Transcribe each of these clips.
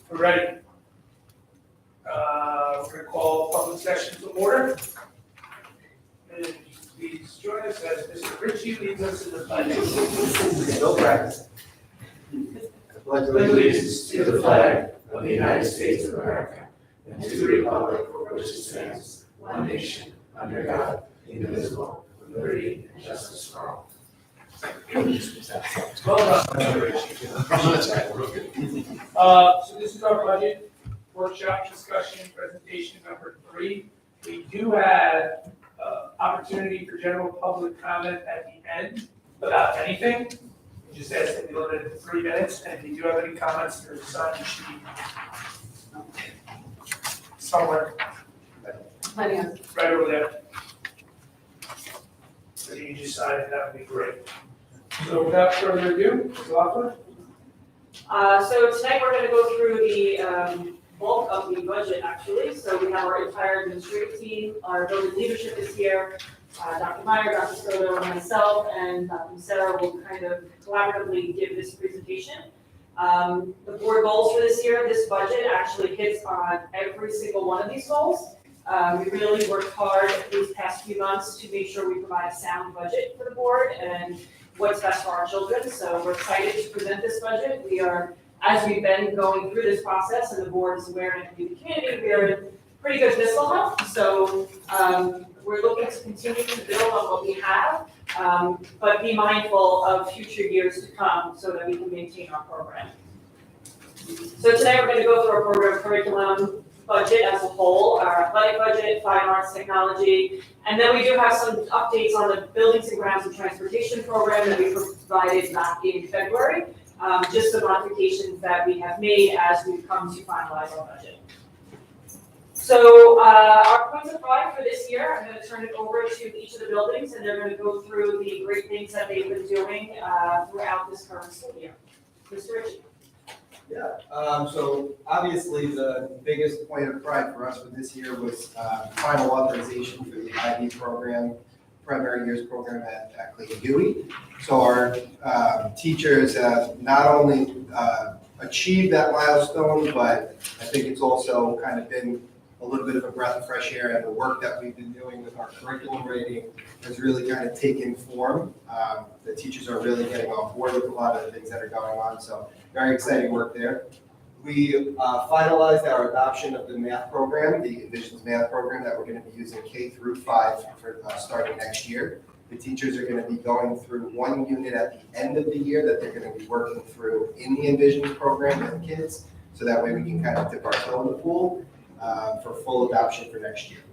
We're ready. We're going to call public session to order. And please join us as Mr. Ritchie leads us in the pledge. No practice. I pledge allegiance to the flag of the United States of America and to the republic for which it stands, one nation, under God, indivisible, with liberty and justice for all. Well done, Mr. Ritchie. So this is our budget workshop discussion presentation number 3. We do have opportunity for general public comment at the end about anything. We just ask that we limit it to 3 minutes, and if you do have any comments, there's a sign you should be somewhere right over there. So you just sign it, that would be great. So without further ado, Ms. Loeffler? So tonight we're going to go through the bulk of the budget, actually. So we have our entire administrative team, our building leadership is here. Dr. Meyer, Dr. Soto, and myself, and Dr. Sarah will kind of collaboratively give this presentation. The board goals for this year, this budget actually hits on every single one of these goals. We really worked hard these past few months to make sure we provide a sound budget for the board and what's best for our children. So we're excited to present this budget. We are, as we've been going through this process and the board is aware and the community, we are in pretty good fiscal health. So we're looking to continue to build on what we have, but be mindful of future years to come so that we can maintain our program. So today we're going to go through our program curriculum budget as a whole, our athletic budget, fine arts, technology, and then we do have some updates on the buildings and grounds and transportation program that we provided back in February. Just the modifications that we have made as we've come to finalize our budget. So our points of pride for this year, I'm going to turn it over to each of the buildings, and they're going to go through the great things that they've been doing throughout this current school year. Mr. Ritchie. Yeah, so obviously the biggest point of pride for us for this year was final authorization for the IB program, primary years program at Clayton Dewey. So our teachers have not only achieved that milestone, but I think it's also kind of been a little bit of a breath of fresh air, and the work that we've been doing with our curriculum rating has really kind of taken form. The teachers are really getting on board with a lot of the things that are going on, so very exciting work there. We finalized our adoption of the math program, the Envisions math program that we're going to be using K through 5 for starting next year. The teachers are going to be going through one unit at the end of the year that they're going to be working through in the Envisions program with kids, so that way we can kind of dip our toe in the pool for full adoption for next year.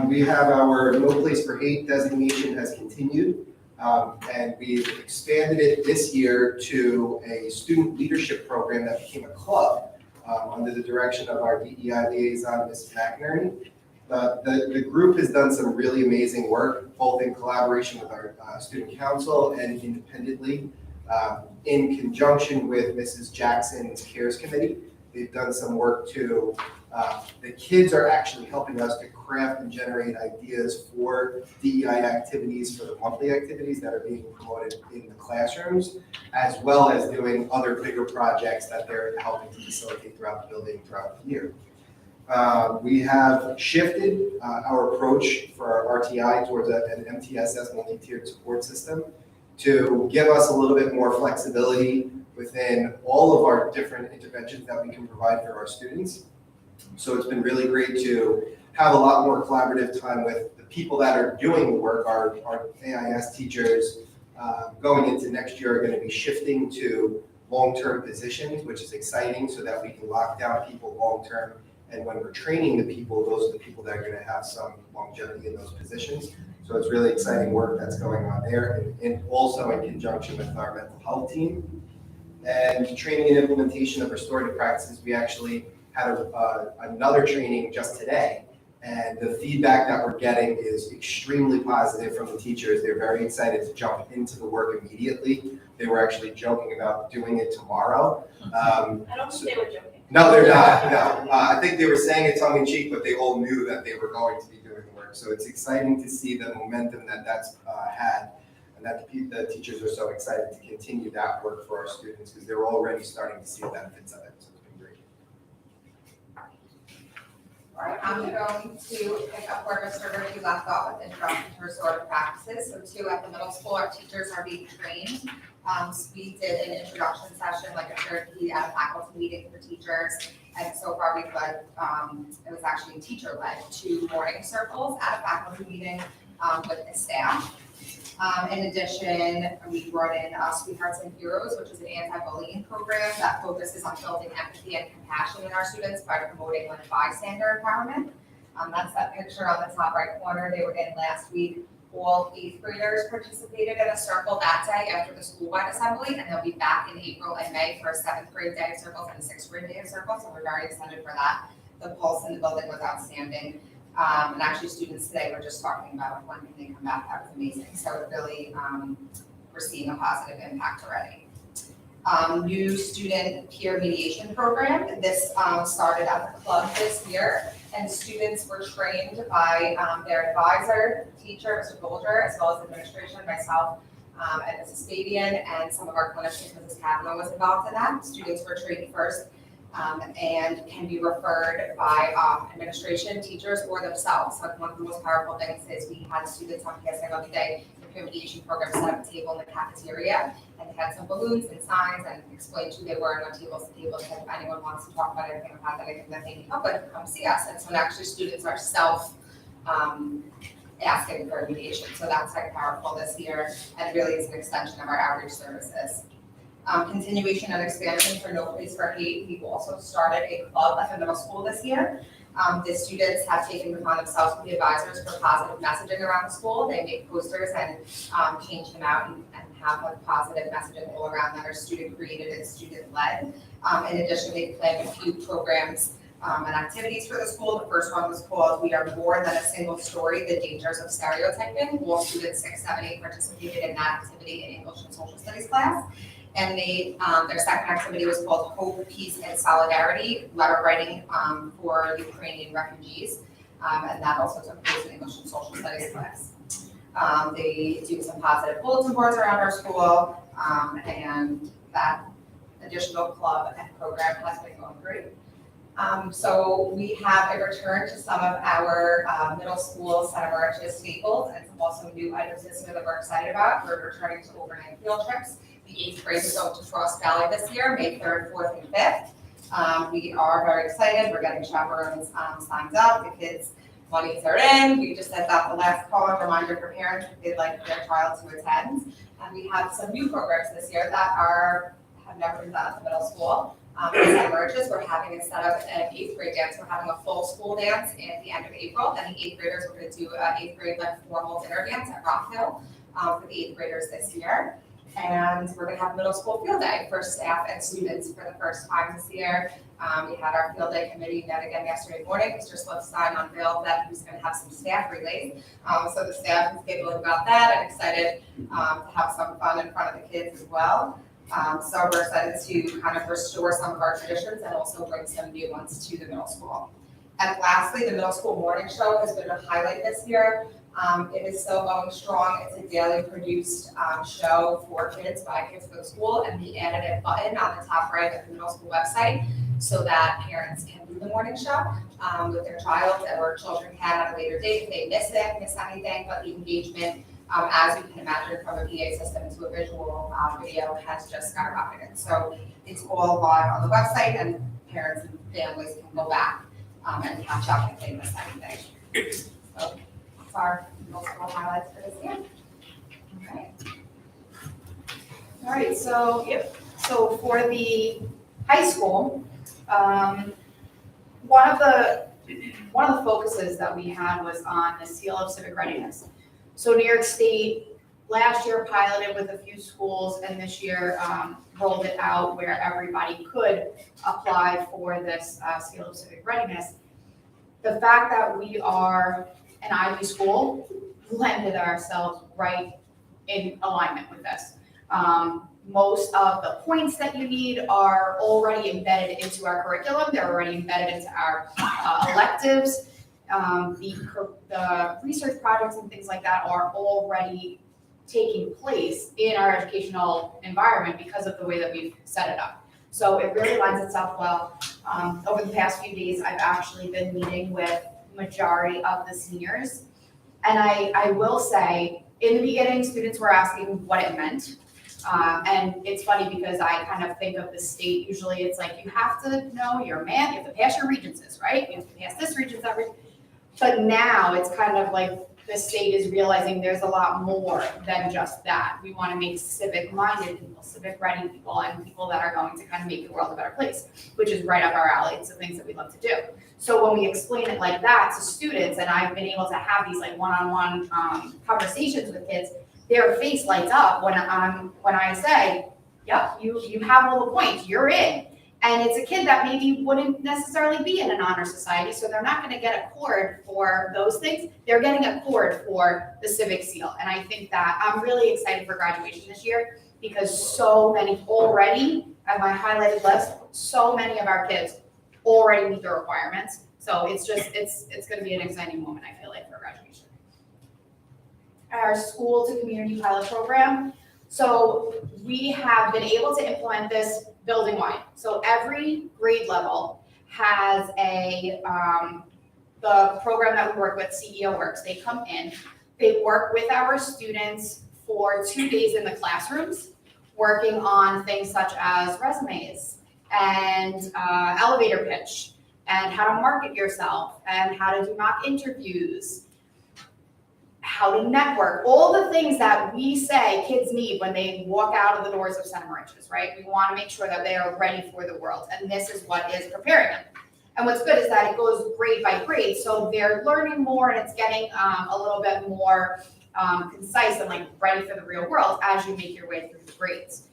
We have our No Place for Hate designation has continued, and we've expanded it this year to a student leadership program that became a club under the direction of our DEI liaison, Mrs. McInerney. The group has done some really amazing work, both in collaboration with our student council and independently, in conjunction with Mrs. Jackson's CARES Committee. They've done some work to, the kids are actually helping us to craft and generate ideas for DEI activities, for the monthly activities that are being promoted in the classrooms, as well as doing other bigger projects that they're helping to facilitate throughout the building throughout the year. We have shifted our approach for our RTI towards an MTSS, multi-tiered support system, to give us a little bit more flexibility within all of our different interventions that we can provide for our students. So it's been really great to have a lot more collaborative time with the people that are doing the work. Our AIS teachers going into next year are going to be shifting to long-term positions, which is exciting, so that we can lock down people long-term. And when we're training the people, those are the people that are going to have some longevity in those positions. So it's really exciting work that's going on there, and also in conjunction with our mental health team. And training and implementation of restorative practices, we actually had another training just today, and the feedback that we're getting is extremely positive from the teachers. They're very excited to jump into the work immediately. They were actually joking about doing it tomorrow. I don't think they were joking. No, they're not. No, I think they were saying it tongue in cheek, but they all knew that they were going to be doing the work. So it's exciting to see the momentum that that's had, and that the teachers are so excited to continue that work for our students, because they're already starting to see the benefits of it. So it's been All right, I'm going to pick up where Mr. Ritchie left off with introduction to restorative practices. So too, at the middle school, our teachers are being trained. We did an introduction session, like a turkey at a faculty meeting for teachers. And so far we've led, it was actually teacher-led, 2 morning circles at a faculty meeting with the staff. In addition, we brought in Sweethearts and Heroes, which is an anti-bullying program that focuses on building empathy and compassion in our students by promoting like bystander empowerment. That's that picture on the top right corner. They were in last week. All 8th graders participated in a circle that day after the school-wide assembly, and they'll be back in April and May for a 7th grade day of circles and a 6th grade day of circles, so we're very excited for that. The pulse in the building was outstanding. And actually students today were just talking about when can they come back, that was amazing. So it really, we're seeing a positive impact already. New student peer mediation program. This started at the club this year, and students were trained by their advisor, teacher, Mr. Golder, as well as administration, myself, and Mrs. Fabian, and some of our clinicians, Mrs. Kavanaugh was involved in that. Students were trained first and can be referred by administration, teachers, or themselves. So one of the most powerful things is we had students on PSA the other day, the peer mediation program set up a table in the cafeteria, and they had some balloons and signs and explained who they were and what tables to tables. If anyone wants to talk about anything about anything that they need help with, come see us. And so actually students are asking for mediation. So that's like powerful this year, and really is an extension of our outreach services. Continuation and expansion for No Place for Hate. We've also started a club at the middle school this year. The students have taken it upon themselves to be advisors for positive messaging around the school. They make posters and change them out and have like positive messaging all around that are student created and student led. In addition, they've planned a few programs and activities for the school. The first one was called We Are More Than a Single Story, The Dangers of Stereotyping. All students 6, 7, 8 participated in that activity in English and Social Studies class. And their second activity was called Hope, Peace, and Solidarity, letter writing for Ukrainian refugees. And that also took place in English and Social Studies class. They do some positive bulletin boards around our school, and that additional club and program has been going great. So we have a return to some of our middle school Center Marches staples and some also new items this year that we're excited about. We're returning to overnight field trips. The 8th grade is going to Frost Valley this year, May 3rd, 4th, and 5th. We are very excited. We're getting chaperones signed up. The kids' monies are in. We just sent out the last call and reminder for parents if they'd like their child to attend. And we have some new programs this year that have never been done at the middle school. As emerges, we're having instead of an 8th grade dance, we're having a full school dance at the end of April. And the 8th graders, we're going to do an 8th grade like formal dinner dance at Rock Hill for the 8th graders this year. And we're going to have middle school field day for staff and students for the first time this year. We had our field day committee met again yesterday morning. Mr. Slipstein unveiled that he was going to have some staff relays. So the staff is giggling about that and excited to have some fun in front of the kids as well. So we're excited to kind of restore some of our traditions and also bring some new ones to the middle school. And lastly, the middle school morning show has been a highlight this year. It is still going strong. It's a daily produced show for kids by Kids for the School, and we added a button on the top right of the middle school website so that parents can do the morning show with their child, or children can at a later date if they miss anything, but the engagement, as you can imagine from a PA system to a visual video, has just skyrocketed. So it's all live on the website, and parents and families can go back and catch up if they miss anything. So that's our middle school highlights for this year. Okay. All right, so for the high school, one of the focuses that we had was on the seal of civic readiness. So New York State last year piloted with a few schools, and this year rolled it out where everybody could apply for this seal of civic readiness. The fact that we are an Ivy school blended ourselves right in alignment with this. Most of the points that you need are already embedded into our curriculum. They're already embedded into our electives. The research projects and things like that are already taking place in our educational environment because of the way that we've set it up. So it really lends itself well. Over the past few days, I've actually been meeting with majority of the seniors. And I will say, in the beginning, students were asking what it meant. And it's funny because I kind of think of the state, usually it's like, you have to know your math, you have to pass your regencies, right? You have to pass this regents, that regents. But now it's kind of like the state is realizing there's a lot more than just that. We want to make civic-minded people, civic-ready people, and people that are going to kind of make the world a better place, which is right up our alley. It's the things that we love to do. So when we explain it like that to students, and I've been able to have these like one-on-one conversations with kids, their face lights up when I say, yep, you have all the points, you're in. And it's a kid that maybe wouldn't necessarily be in an honor society, so they're not gonna get a cord for those things. They're getting a cord for the civic seal. And I think that I'm really excited for graduation this year because so many already, at my highlighted list, so many of our kids already meet the requirements. So it's just, it's gonna be an exciting moment, I feel like, for graduation. Our school to community pilot program. So we have been able to implement this building wide. So every grade level has the program that we work with, CEO Works. They come in, they work with our students for 2 days in the classrooms, working on things such as resumes and elevator pitch and how to market yourself and how to do mock interviews, how to network, all the things that we say kids need when they walk out of the doors of Center Riches, right? We want to make sure that they are ready for the world, and this is what is preparing them. And what's good is that it goes grade by grade, so they're learning more and it's getting a little bit more concise and like ready for the real world as you make your way through the grades.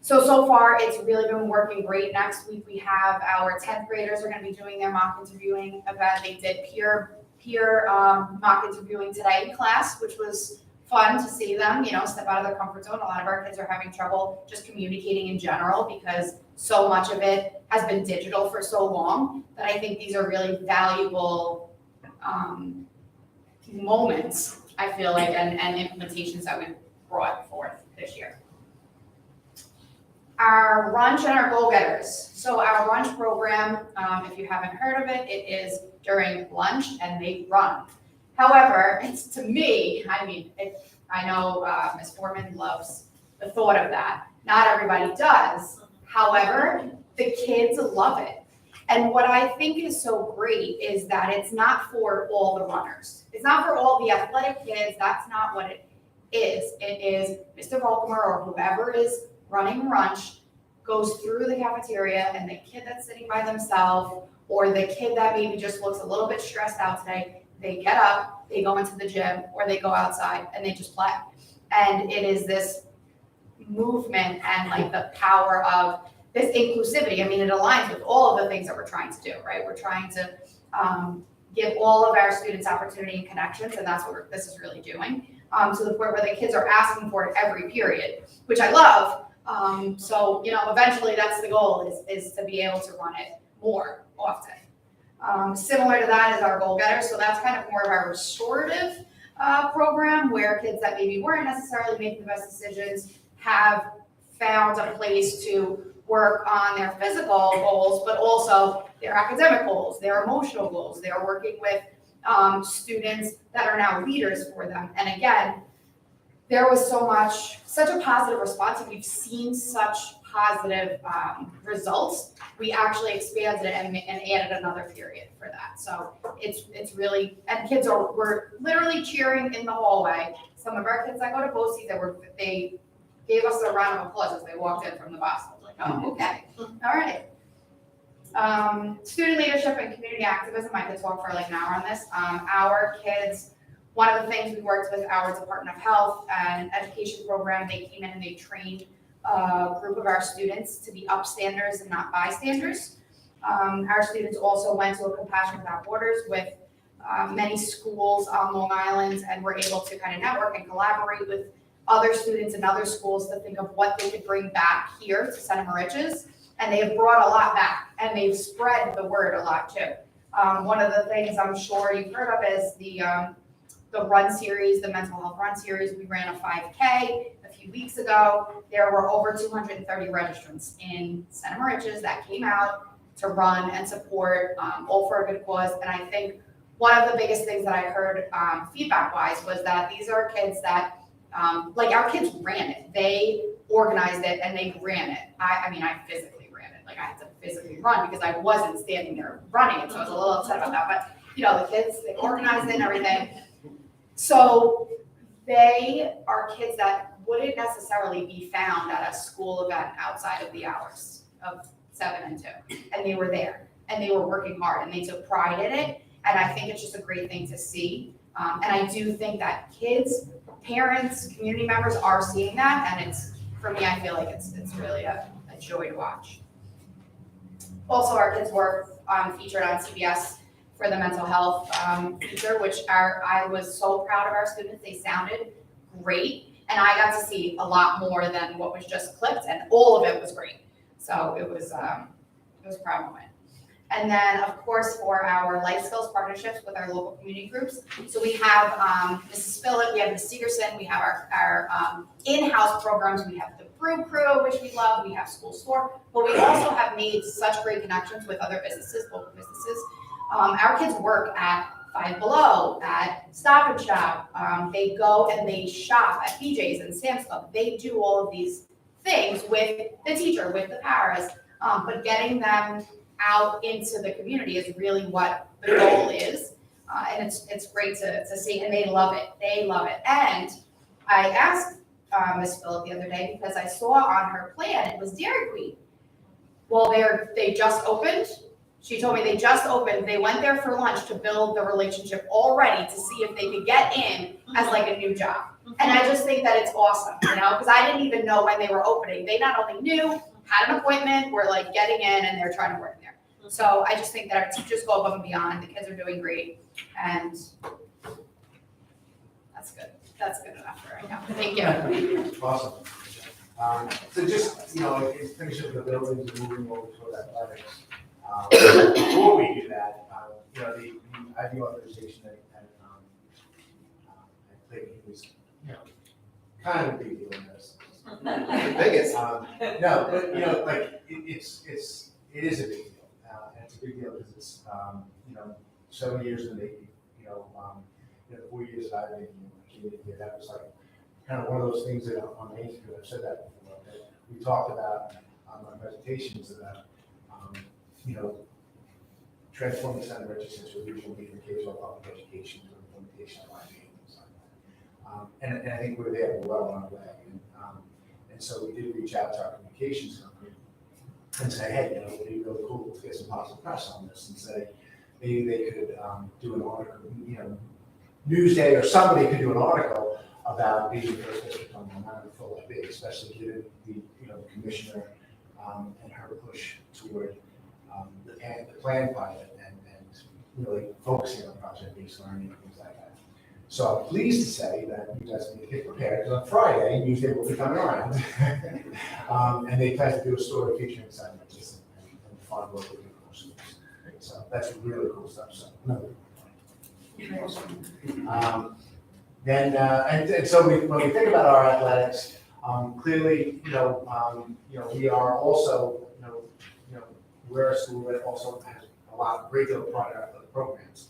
So far, it's really been working great. Next week, we have our 10th graders are going to be doing their mock interviewing event. They did peer mock interviewing today in class, which was fun to see them, step out of their comfort zone. A lot of our kids are having trouble just communicating in general because so much of it has been digital for so long that I think these are really valuable moments, I feel like, and implementations that we've brought forth this year. Our lunch and our goal-getters. So our lunch program, if you haven't heard of it, it is during lunch and they run. However, it's to me, I know Ms. Foreman loves the thought of that. Not everybody does. However, the kids love it. And what I think is so great is that it's not for all the runners. It's not for all the athletic kids. That's not what it is. It is Mr. Volkmer or whoever is running lunch goes through the cafeteria and the kid that's sitting by themselves or the kid that maybe just looks a little bit stressed out today, they get up, they go into the gym or they go outside and they just play. And it is this movement and like the power of this inclusivity. It aligns with all of the things that we're trying to do, right? We're trying to give all of our students opportunity and connections, and that's what this is really doing. To the point where the kids are asking for it every period, which I love. So eventually that's the goal is to be able to run it more often. Similar to that is our goal getter. So that's kind of more of our restorative program where kids that maybe weren't necessarily making the best decisions have found a place to work on their physical goals, but also their academic goals, their emotional goals. They're working with students that are now leaders for them. And again, there was such a positive response, and we've seen such positive results. We actually expanded it and added another period for that. So it's really, and kids were literally cheering in the hallway. Some of our kids that go to BOCES, they gave us a round of applause as they walked in from the bus. I was like, oh, okay, all right. Student leadership and community activism. My kids walked for like an hour on this. Our kids, one of the things we worked with our Department of Health and Education program, they came in and they trained a group of our students to be upstanders and not bystanders. Our students also went to a Compassion Without Borders with many schools on Long Island and were able to kind of network and collaborate with other students in other schools to think of what they could bring back here to Center Riches. And they have brought a lot back and they've spread the word a lot too. One of the things I'm sure you've heard of is the run series, the mental health run series. We ran a 5K. The few weeks ago, there were over 230 registrants in Center Moriches that came out to run and support, all for a good cause. And I think one of the biggest things that I heard feedback-wise was that these are kids that, like our kids ran it. They organized it and they ran it. I mean, I physically ran it. Like I had to physically run because I wasn't standing there running it. So I was a little upset about that. But, you know, the kids, they organized it and everything. So they are kids that wouldn't necessarily be found at a school event outside of the hours of 7 and 2. And they were there and they were working hard and they took pride in it. And I think it's just a great thing to see. And I do think that kids, parents, community members are seeing that. And it's, for me, I feel like it's really a joy to watch. Also, our kids were featured on CBS for the mental health feature, which I was so proud of our students. They sounded great. And I got to see a lot more than what was just clipped, and all of it was great. So it was a proud moment. And then, of course, for our life skills partnerships with our local community groups. So we have Mrs. Spillett, we have Ms. Segerson, we have our in-house programs. We have the Brew Crew, which we love. We have School Store. But we also have made such great connections with other businesses, local businesses. Our kids work at Five Below, at Stop and Shop. They go and they shop at BJ's and Sam's Club. They do all of these things with the teacher, with the paras, but getting them out into the community is really what the goal is. And it's great to see, and they love it. They love it. And I asked Ms. Phillip the other day because I saw on her plan it was Dairy Queen. Well, they just opened. She told me they just opened. They went there for lunch to build the relationship already to see if they could get in as like a new job. And I just think that it's awesome, you know, because I didn't even know when they were opening. They not only knew, had an appointment, were like getting in, and they're trying to work there. So I just think that our teachers go above and beyond. The kids are doing great, and that's good. That's good enough for right now. Thank you. Awesome. So just, you know, finishing up the buildings and moving over toward athletics. Before we do that, you know, the IB authorization at Clayton was, you know, kind of a big deal in this. Biggest. No, but, you know, like, it is a big deal. And it's a big deal because it's, you know, 7 years in the making, you know, 4 years that I've been here, that was like kind of one of those things that on Main Street, I've said that before, that we talked about on my presentations about, you know, transforming Center Moriches into a regional leader in K-12 public education through implementation of IB and things like that. And I think we're there, we're well on our way. And so we did reach out to our communications company and say, hey, you know, it'd be really cool to get some positive press on this, and say maybe they could do an article, you know, Newsday or somebody could do an article about being the first district on the line for IB, especially given the, you know, the commissioner and her push toward the plan pilot and really focusing on project-based learning and things like that. So I'm pleased to say that you guys need to get prepared, because on Friday, Newsday will be coming around. And they plan to do a story featuring Center Moriches and fun work with the schools. So that's really cool stuff. So another. And so when we think about our athletics, clearly, you know, we are also, we're a school that also has a lot of great deal of product athletic programs.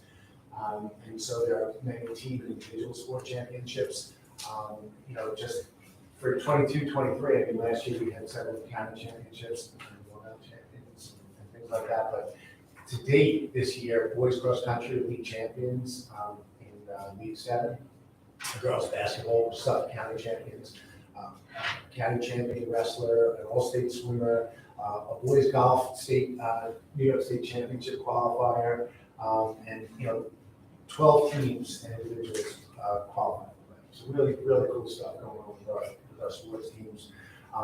And so there are many team and individual sport championships. You know, just for 22-23, I mean, last year we had several county championships and world champions and things like that. But to date this year, boys cross country league champions in League 7, girls basketball, Suffolk County champions, county champion wrestler, an all-state swimmer, a boys golf state, New York State championship qualifier, and, you know, 12 teams and individuals qualified. So really, really cool stuff going on with our sports teams.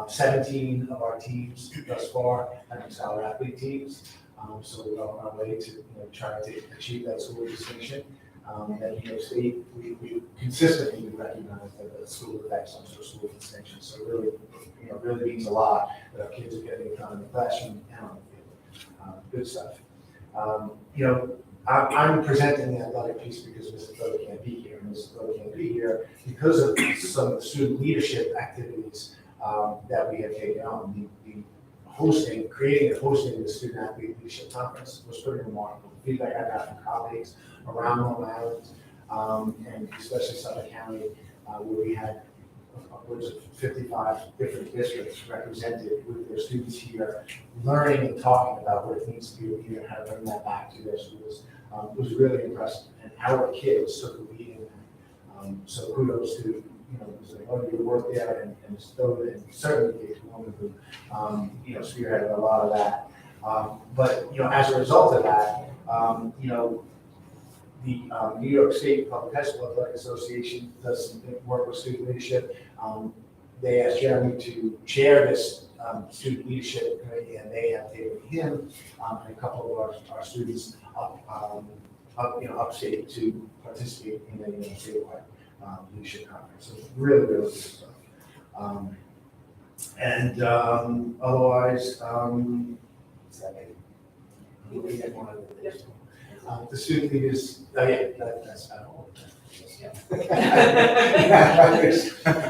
17 of our teams thus far have been salary athlete teams. So we're on our way to, you know, trying to achieve that school distinction. At New York State, we consistently been recognized as a school of excellence or school of distinction. So really, you know, really means a lot that our kids are getting it done in the classroom and on the field. Good stuff. You know, I'm presenting the athletic piece because Mrs. Doe can't be here, and Mrs. Doe can't be here because of some of the student leadership activities that we have taken on. The hosting, creating and hosting the Student Athlete Leadership Conference was pretty remarkable. The feedback I got from colleagues around Long Island, and especially Suffolk County, where we had upwards of 55 different districts represented with their students here, learning and talking about what it means to be a leader and how to bring that back to their schools. Was really impressive, and our kids took the lead in that. So kudos to Mr. who worked there and Stowe, and certainly the woman who spearheaded a lot of that. But as a result of that, the New York State Public High School Athletic Association does some work with student leadership. They asked Jeremy to chair this student leadership committee, and they have taken him and a couple of our students upstate to participate in a statewide leadership conference. So really, really good stuff. Otherwise, what's that name? We had one other thing. The student leaders, that's not all.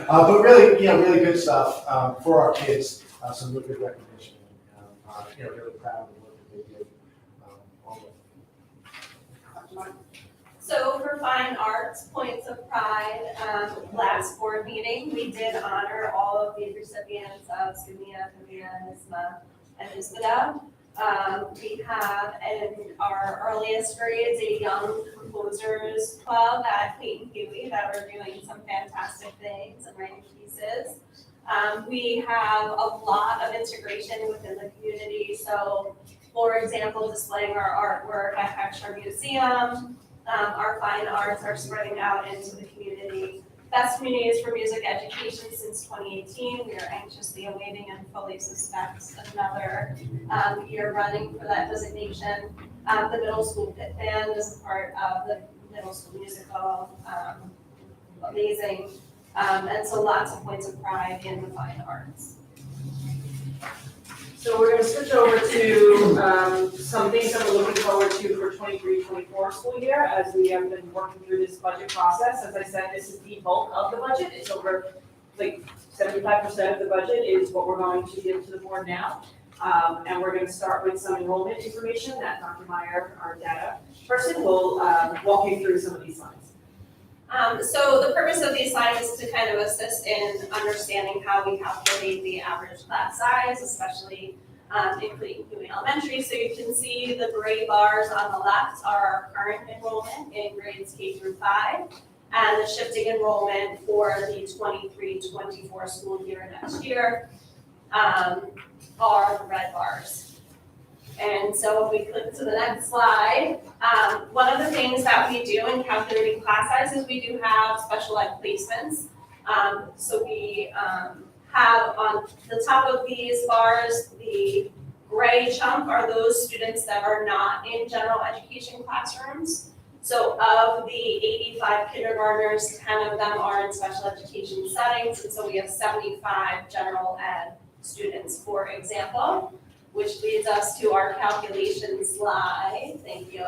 But really, really good stuff for our kids. Some really good recognition. Really proud of the work that they did. So for fine arts points of pride, last board meeting, we did honor all of the recipients of Sumia, Kavia, Nisma, and Ismada. We have in our earliest grades a young composers club at Clayton Huey that are doing some fantastic things and writing pieces. We have a lot of integration within the community. So, for example, displaying our artwork at Extra Museum. Our fine arts are spreading out into the community. Best Communities for Music Education since 2018. We are anxiously awaiting and fully suspect another year running for that designation. The middle school pit band is a part of the middle school musical. Amazing. And so lots of points of pride in the fine arts. So we're going to switch over to some things that we're looking forward to for 23-24 school year as we have been working through this budget process. As I said, this is the bulk of the budget. It's over like 75% of the budget is what we're going to give to the board now. And we're going to start with some enrollment information that Dr. Meyer, our data person, will walk you through some of these slides. So the purpose of these slides is to kind of assist in understanding how we calculate the average class size, especially including Huey Elementary. So you can see the gray bars on the left are our current enrollment in grades K through 5, and the shifting enrollment for the 23-24 school year next year are the red bars. And so if we click to the next slide, one of the things that we do in calculating class size is we do have special ed placements. So we have on the top of these bars, the gray chunk are those students that are not in general education classrooms. So of the 85 kindergartners, 10 of them are in special education settings, and so we have 75 general ed students, for example. Which leads us to our calculation slide, thank you.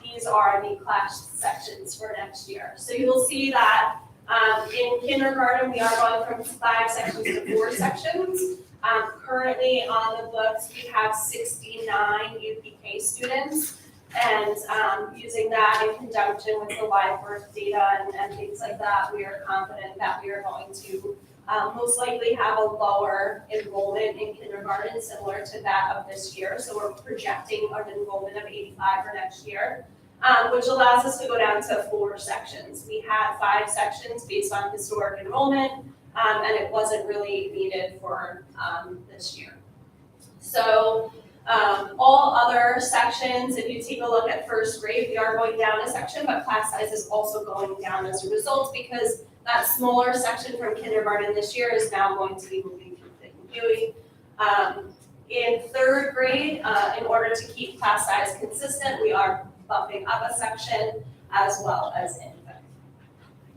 These are the class sections for next year. So you will see that in kindergarten, we are going from 5 sections to 4 sections. Currently on the books, we have 69 UPK students. And using that in conjunction with the live birth data and things like that, we are confident that we are going to most likely have a lower enrollment in kindergarten similar to that of this year. So we're projecting an enrollment of 85 for next year, which allows us to go down to 4 sections. We had 5 sections based on historic enrollment, and it wasn't really needed for this year. So all other sections, if you take a look at first grade, we are going down a section, but class size is also going down as a result because that smaller section from kindergarten this year is now going to be moving through Clayton Huey. In 3rd grade, in order to keep class size consistent, we are bumping up a section as well as infant.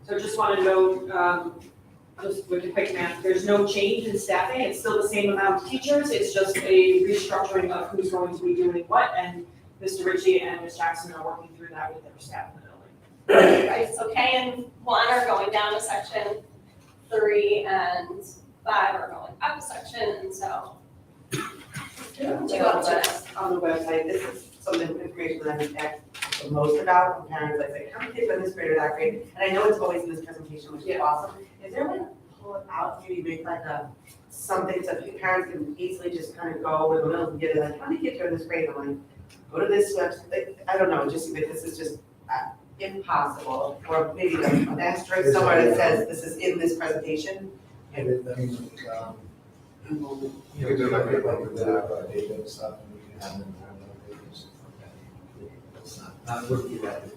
So just want to note, just with the quick math, there's no change in staffing. It's still the same amount of teachers. It's just a restructuring of who's going to be doing what. And Mr. Ritchie and Ms. Jackson are working through that with their staff in the building. Right, so K and 1 are going down to section 3 and 5 are going up a section, and so. Two up to next. On the website, this is some of the information that I'm asked the most about from parents, like, say, how many kids are in this grade or that grade? And I know it's always in this presentation, which is awesome. Is there a way to pull it out, maybe make like something so parents can easily just kind of go with the middle and get it, like, how many kids are in this grade? I'm like, go to this website, like, I don't know, just like, this is just impossible. Or maybe an asterisk somewhere that says this is in this presentation. And then, you can do like with the data and stuff, and we can have them have that data and stuff like that. It's not looking at it,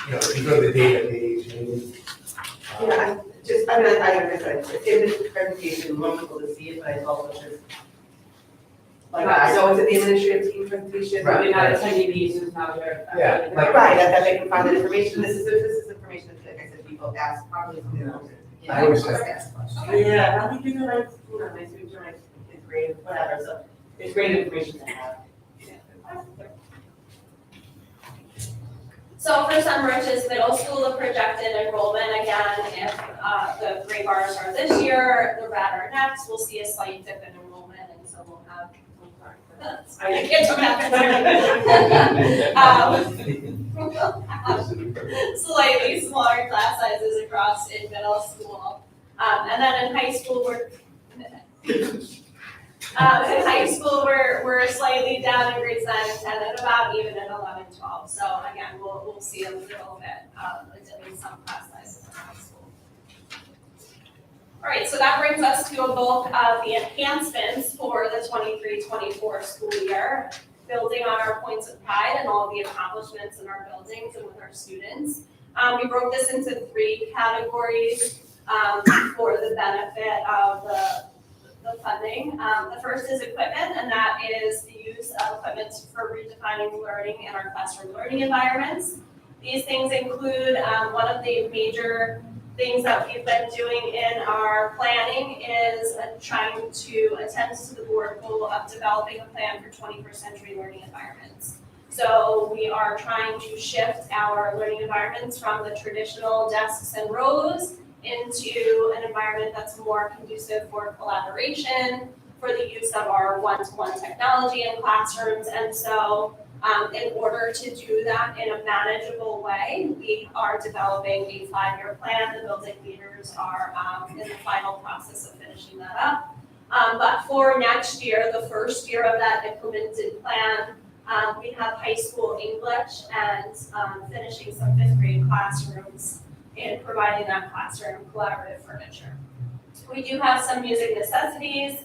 if you go to the data page, maybe. Yeah, I mean, like I said, it's in this presentation, most people to see it, but it's also just. Like, I know it's in the administrative team presentation. Probably not attending these, who's not there. Yeah, like- Right, that they can find the information, this is information that, like I said, people ask probably. I always Just say- ask questions. Yeah, how many kids are like, my students are like, fifth grade, whatever, so. It's great information to have. So for Sunridge's middle school, the projected enrollment, again, if the gray bars are this year, the red are next, we'll see a slight dip in enrollment, and so we'll have. I can't do math. Slightly smaller class sizes across in middle school. And then in high school, we're slightly down in grades 9 and 10 and about even in 11, 12. So again, we'll see a little bit, in some class sizes in high school. All right, so that brings us to a bulk of the enhancements for the 23-24 school year, building on our points of pride and all the accomplishments in our buildings and with our students. We broke this into 3 categories for the benefit of the funding. The first is equipment, and that is the use of equipment for redefining learning in our classroom learning environments. These things include one of the major things that we've been doing in our planning is trying to attend to the board goal of developing a plan for 21st century learning environments. So we are trying to shift our learning environments from the traditional desks and rows into an environment that's more conducive for collaboration, for the use of our one-to-one technology in classrooms. And so in order to do that in a manageable way, we are developing a 5-year plan. The building leaders are in the final process of finishing that up. But for next year, the first year of that implemented plan, we have high school English and finishing some 5th grade classrooms in providing that classroom collaborative furniture. We do have some music necessities.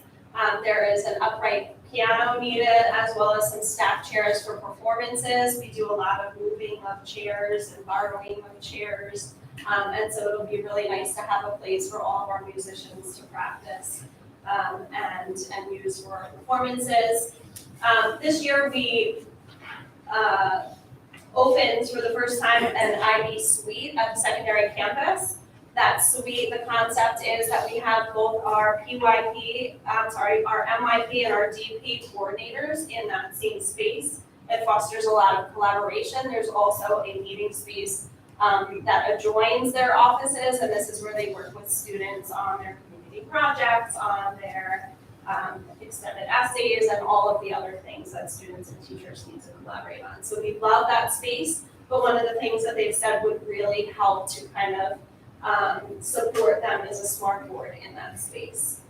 There is an upright piano needed, as well as some staff chairs for performances. We do a lot of moving of chairs and borrowing of chairs. And so it'll be really nice to have a place for all of our musicians to practice and use for performances. This year we opened for the first time an IB suite at the secondary campus. That suite, the concept is that we have both our MYP and our DP coordinators in that same space. It fosters a lot of collaboration. There's also a meeting space that adjoins their offices, and this is where they work with students on their community projects, on their extended essays, and all of the other things that students and teachers need to collaborate on. So we love that space, but one of the things that they've said would really help to kind of support them is a smart board in that space.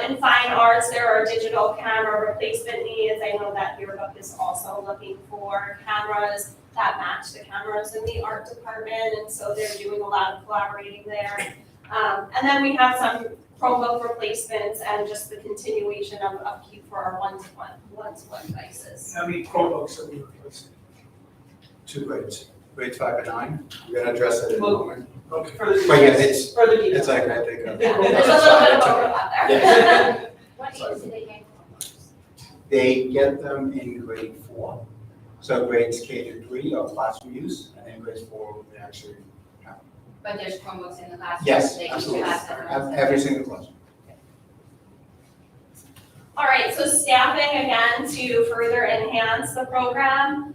In fine arts, there are digital camera replacement needs. I know that Yearbook is also looking for cameras that match the cameras in the art department, and so they're doing a lot of collaborating there. And then we have some Chromebook replacements and just the continuation of upkeep for our one-to-one devices. How many Chromebooks are we replacing? 2 grades, grades 5 and 9. We're gonna address it in a moment. Okay. Further But yeah, details. Further details. It's like, I think. Yeah, there's a little bit of overlap there. Yes. What age do they get? They get them in grade 4. So grades K to 3 are classroom use, and then grades 4 they actually have. But there's Chromebooks in the classroom. Yes, they can absolutely. pass them around. Every single classroom. All right, so staffing, again, to further enhance the program,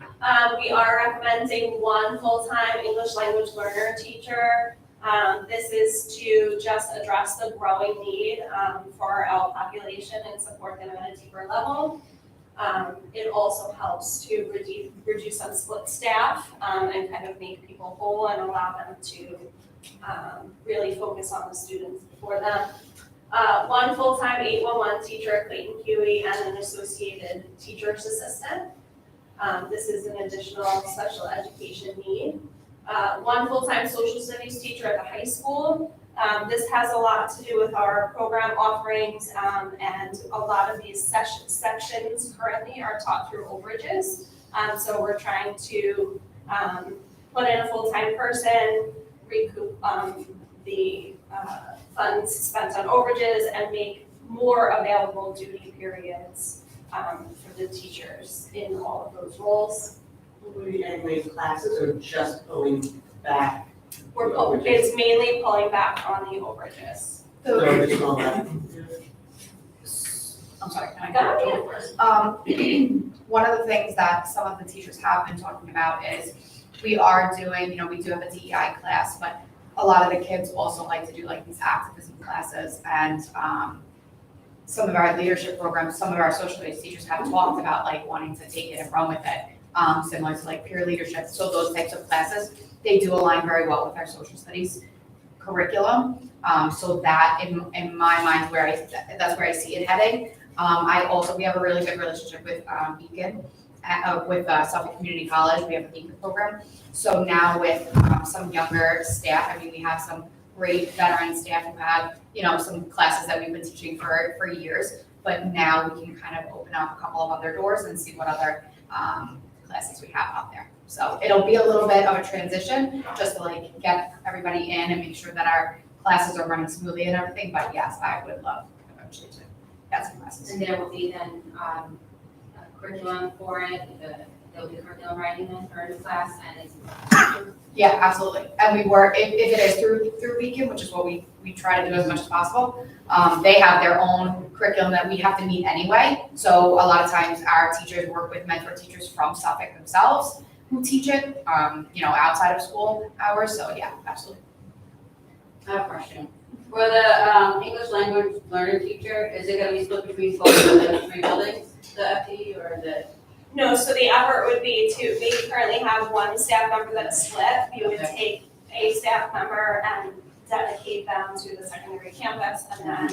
we are recommending one full-time English language learner teacher. This is to just address the growing need for our population and support them at a deeper level. It also helps to reduce some split staff and kind of make people whole and allow them to really focus on the students for them. One full-time 811 teacher at Clayton Huey and an associated teacher's assistant. This is an additional special education need. One full-time social studies teacher at the high school. This has a lot to do with our program offerings, and a lot of these sections currently are taught through overages. So we're trying to put in a full-time person, recoup the funds spent on overages, and make more available duty periods for the teachers in all of those roles. Will we integrate classes or just going back? It's mainly pulling back on the overages. So additional lessons? I'm sorry, can I Go go first? One of the things that some of the teachers have been talking about is we are doing, we do have a DEI class, but a lot of the kids also like to do like these activism classes, and some of our leadership programs, some of our social studies teachers have talked about like wanting to take it and run with it, similar to like peer leadership. So those types of classes, they do align very well with our social studies curriculum. So that in my mind, that's where I see it heading. We have a really good relationship with Beacon, with Suffolk Community College. We have a Beacon program. So now with some younger staff, we have some great veteran staff who have, some classes that we've been teaching for years, but now we can kind of open up a couple of other doors and see what other classes we have out there. So it'll be a little bit of a transition, just to like get everybody in and make sure that our classes are running smoothly and everything, but yes, I would love eventually to get some classes. And there will be then a curriculum for it, there'll be curriculum writing then for the class, and it's. Yeah, absolutely. And we work, if it is through Beacon, which is what we try to do as much as possible, they have their own curriculum that we have to meet anyway. So a lot of times our teachers work with mentor teachers from Suffolk themselves who teach it, outside of school hours. So yeah, absolutely. I have a question. For the English language learner teacher, is it gonna be split between both of the three buildings, the FTE or the? No, so the effort would be we currently have one staff member that's split. You would take a staff member and dedicate them to the secondary campus, and then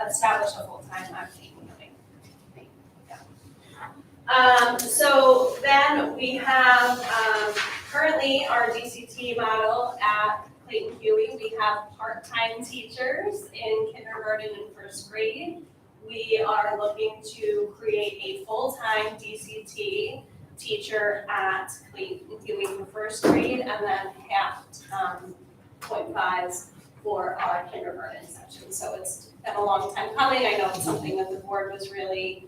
establish a full-time FTE moving. So then we have currently our DCT model at Clayton Huey. We have part-time teachers in kindergarten and first grade. We are looking to create a full-time DCT teacher at Clayton Huey for first grade, and then half 0.5s for our kindergarten section. So it's been a long time coming. I know it's something that the board was really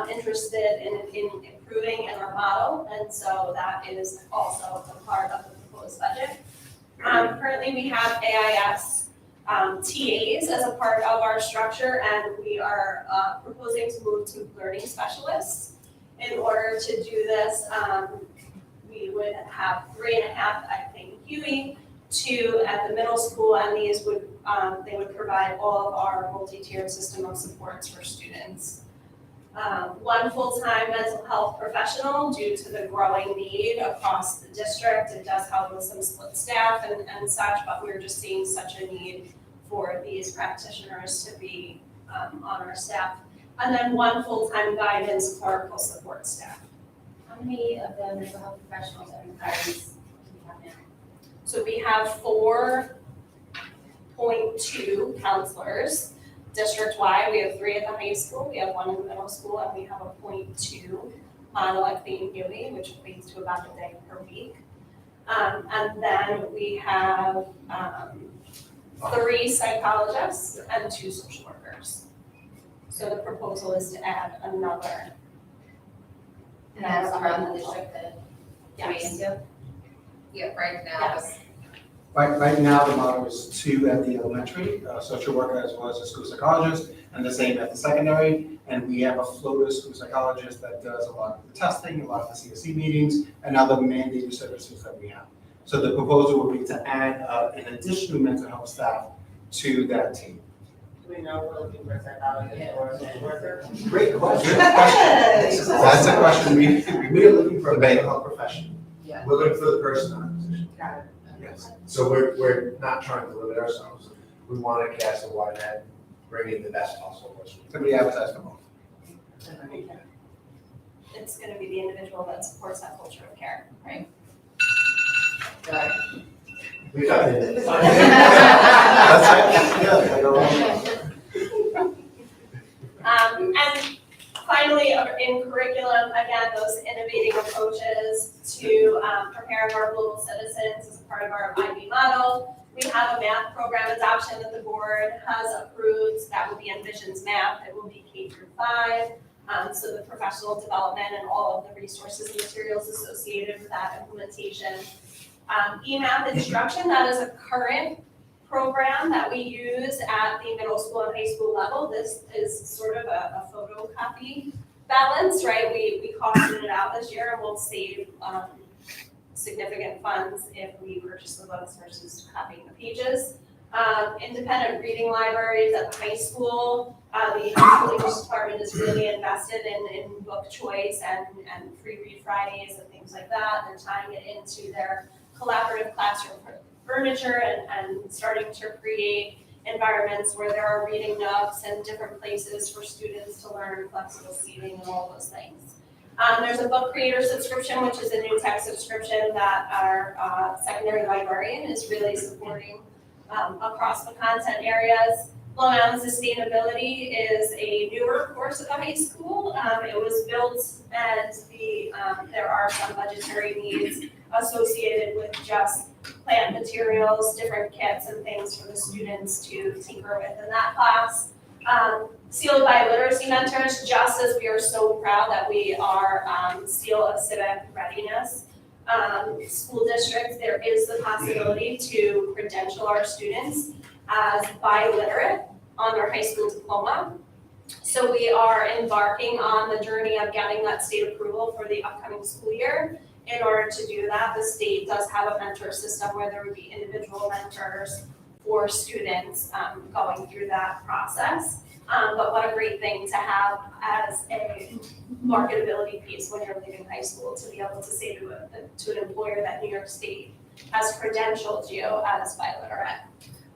interested in improving in our model, and so that is also a part of the proposed budget. Currently, we have AIS TAs as a part of our structure, and we are proposing to move to learning specialists. In order to do this, we would have 3.5 at Clayton Huey, 2 at the middle school, and these would they would provide all of our multi-tiered system of supports for students. One full-time mental health professional due to the growing need across the district. It does help with some split staff and such, but we're just seeing such a need for these practitioners to be on our staff. And then one full-time guidance clerical support staff. How many of the mental health professionals and guidance do we have now? So we have 4.2 counselors. District-wide, we have 3 at the high school, we have 1 in the middle school, and we have a 0.2 model at Clayton Huey, which equates to about a day per week. And then we have 3 psychologists and 2 social workers. So the proposal is to add another. And that's around the district that we're Yes. into? Yeah, right now. Yes. Right now, the model is 2 at the elementary, social worker as well as a school psychologist, and the same at the secondary. And we have a floater school psychologist that does a lot of the testing, a lot of the CSE meetings, and other mandated services that we have. So the proposal would be to add an additional mental health staff to that team. Do we know if we're looking for a psychologist or a social worker? Great question. Yes. That's a question We're looking for a mental health professional. Yeah. We're looking for the person in that position. Got it. Yes. So we're not trying to limit ourselves. We want to cast a wide net, bring in the best possible person. So we advertise for both. It's gonna be the individual that supports that culture of care, right? Got it. We got it. That's it. Yeah, I know. And finally, in curriculum, again, those innovating approaches to preparing our global citizens as a part of our IB model. We have a math program adoption that the board has approved. That will be Envision's math. It will be K through 5. So the professional development and all of the resources and materials associated with that implementation. eMath instruction, that is a current program that we use at the middle school and high school level. This is sort of a photocopy balance, right? We costed it out this year and we'll save significant funds if we purchase the books versus copying the pages. Independent reading libraries at the high school. The high school English department is really invested in book choice and free read Fridays and things like that. They're tying it into their collaborative classroom furniture and starting to create environments where there are reading nooks and different places for students to learn, flexible seating and all those things. There's a book creator subscription, which is a new tech subscription that our secondary librarian is really supporting across the content areas. Long Island Sustainability is a newer course at the high school. It was built and there are some budgetary needs associated with just plant materials, different kits and things for the students to tinker with in that class. Sealed by Literacy Mentors, just as we are so proud that we are Seal of Civic Readiness. School districts, there is the possibility to credential our students as biliterate on their high school diploma. So we are embarking on the journey of getting that state approval for the upcoming school year. In order to do that, the state does have a mentor system where there would be individual mentors for students going through that process. But what a great thing to have as a marketability piece when you're leaving high school, to be able to say to an employer that New York State has credentialed you as biliterate.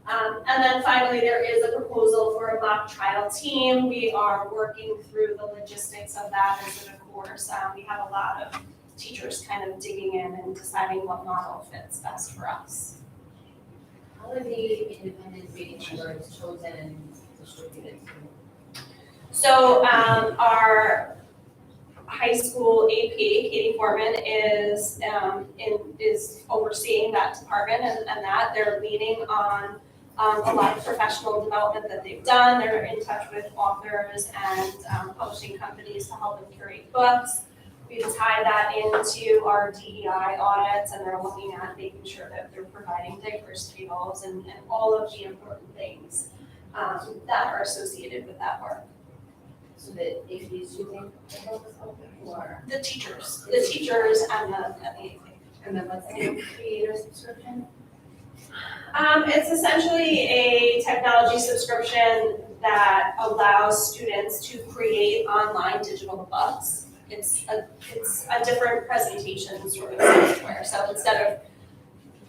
And then finally, there is a proposal for a mock trial team. We are working through the logistics of that as a course. We have a lot of teachers kind of digging in and deciding what model fits best for us. How are the independent reading librarians chosen and distributed? So our high school AP, Katie Foreman, is overseeing that department and that they're leaning on a lot of professional development that they've done. They're in touch with authors and publishing companies to help them curate books. We've tied that into our DEI audits, and they're looking at making sure that they're providing diverse tables and all of the important things that are associated with that work. So that if he's using the help is open or? The teachers and the AP. And then what's the creator subscription? It's essentially a technology subscription that allows students to create online digital books. It's a different presentation sort of software. So instead of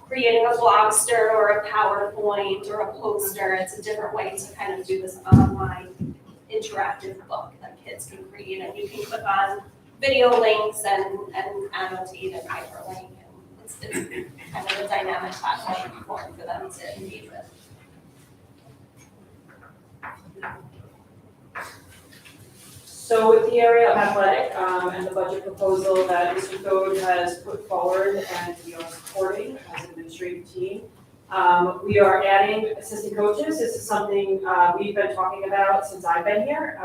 creating a Blogster or a PowerPoint or a poster, it's a different way to kind of do this online interactive book that kids can create. And you can click on video links and annotate and hyperlink. It's kind of a dynamic platform for them to engage with. So with the area of athletic and the budget proposal that Mr. Code has put forward and we are supporting as an administrative team, we are adding assistant coaches. This is something we've been talking about since I've been here.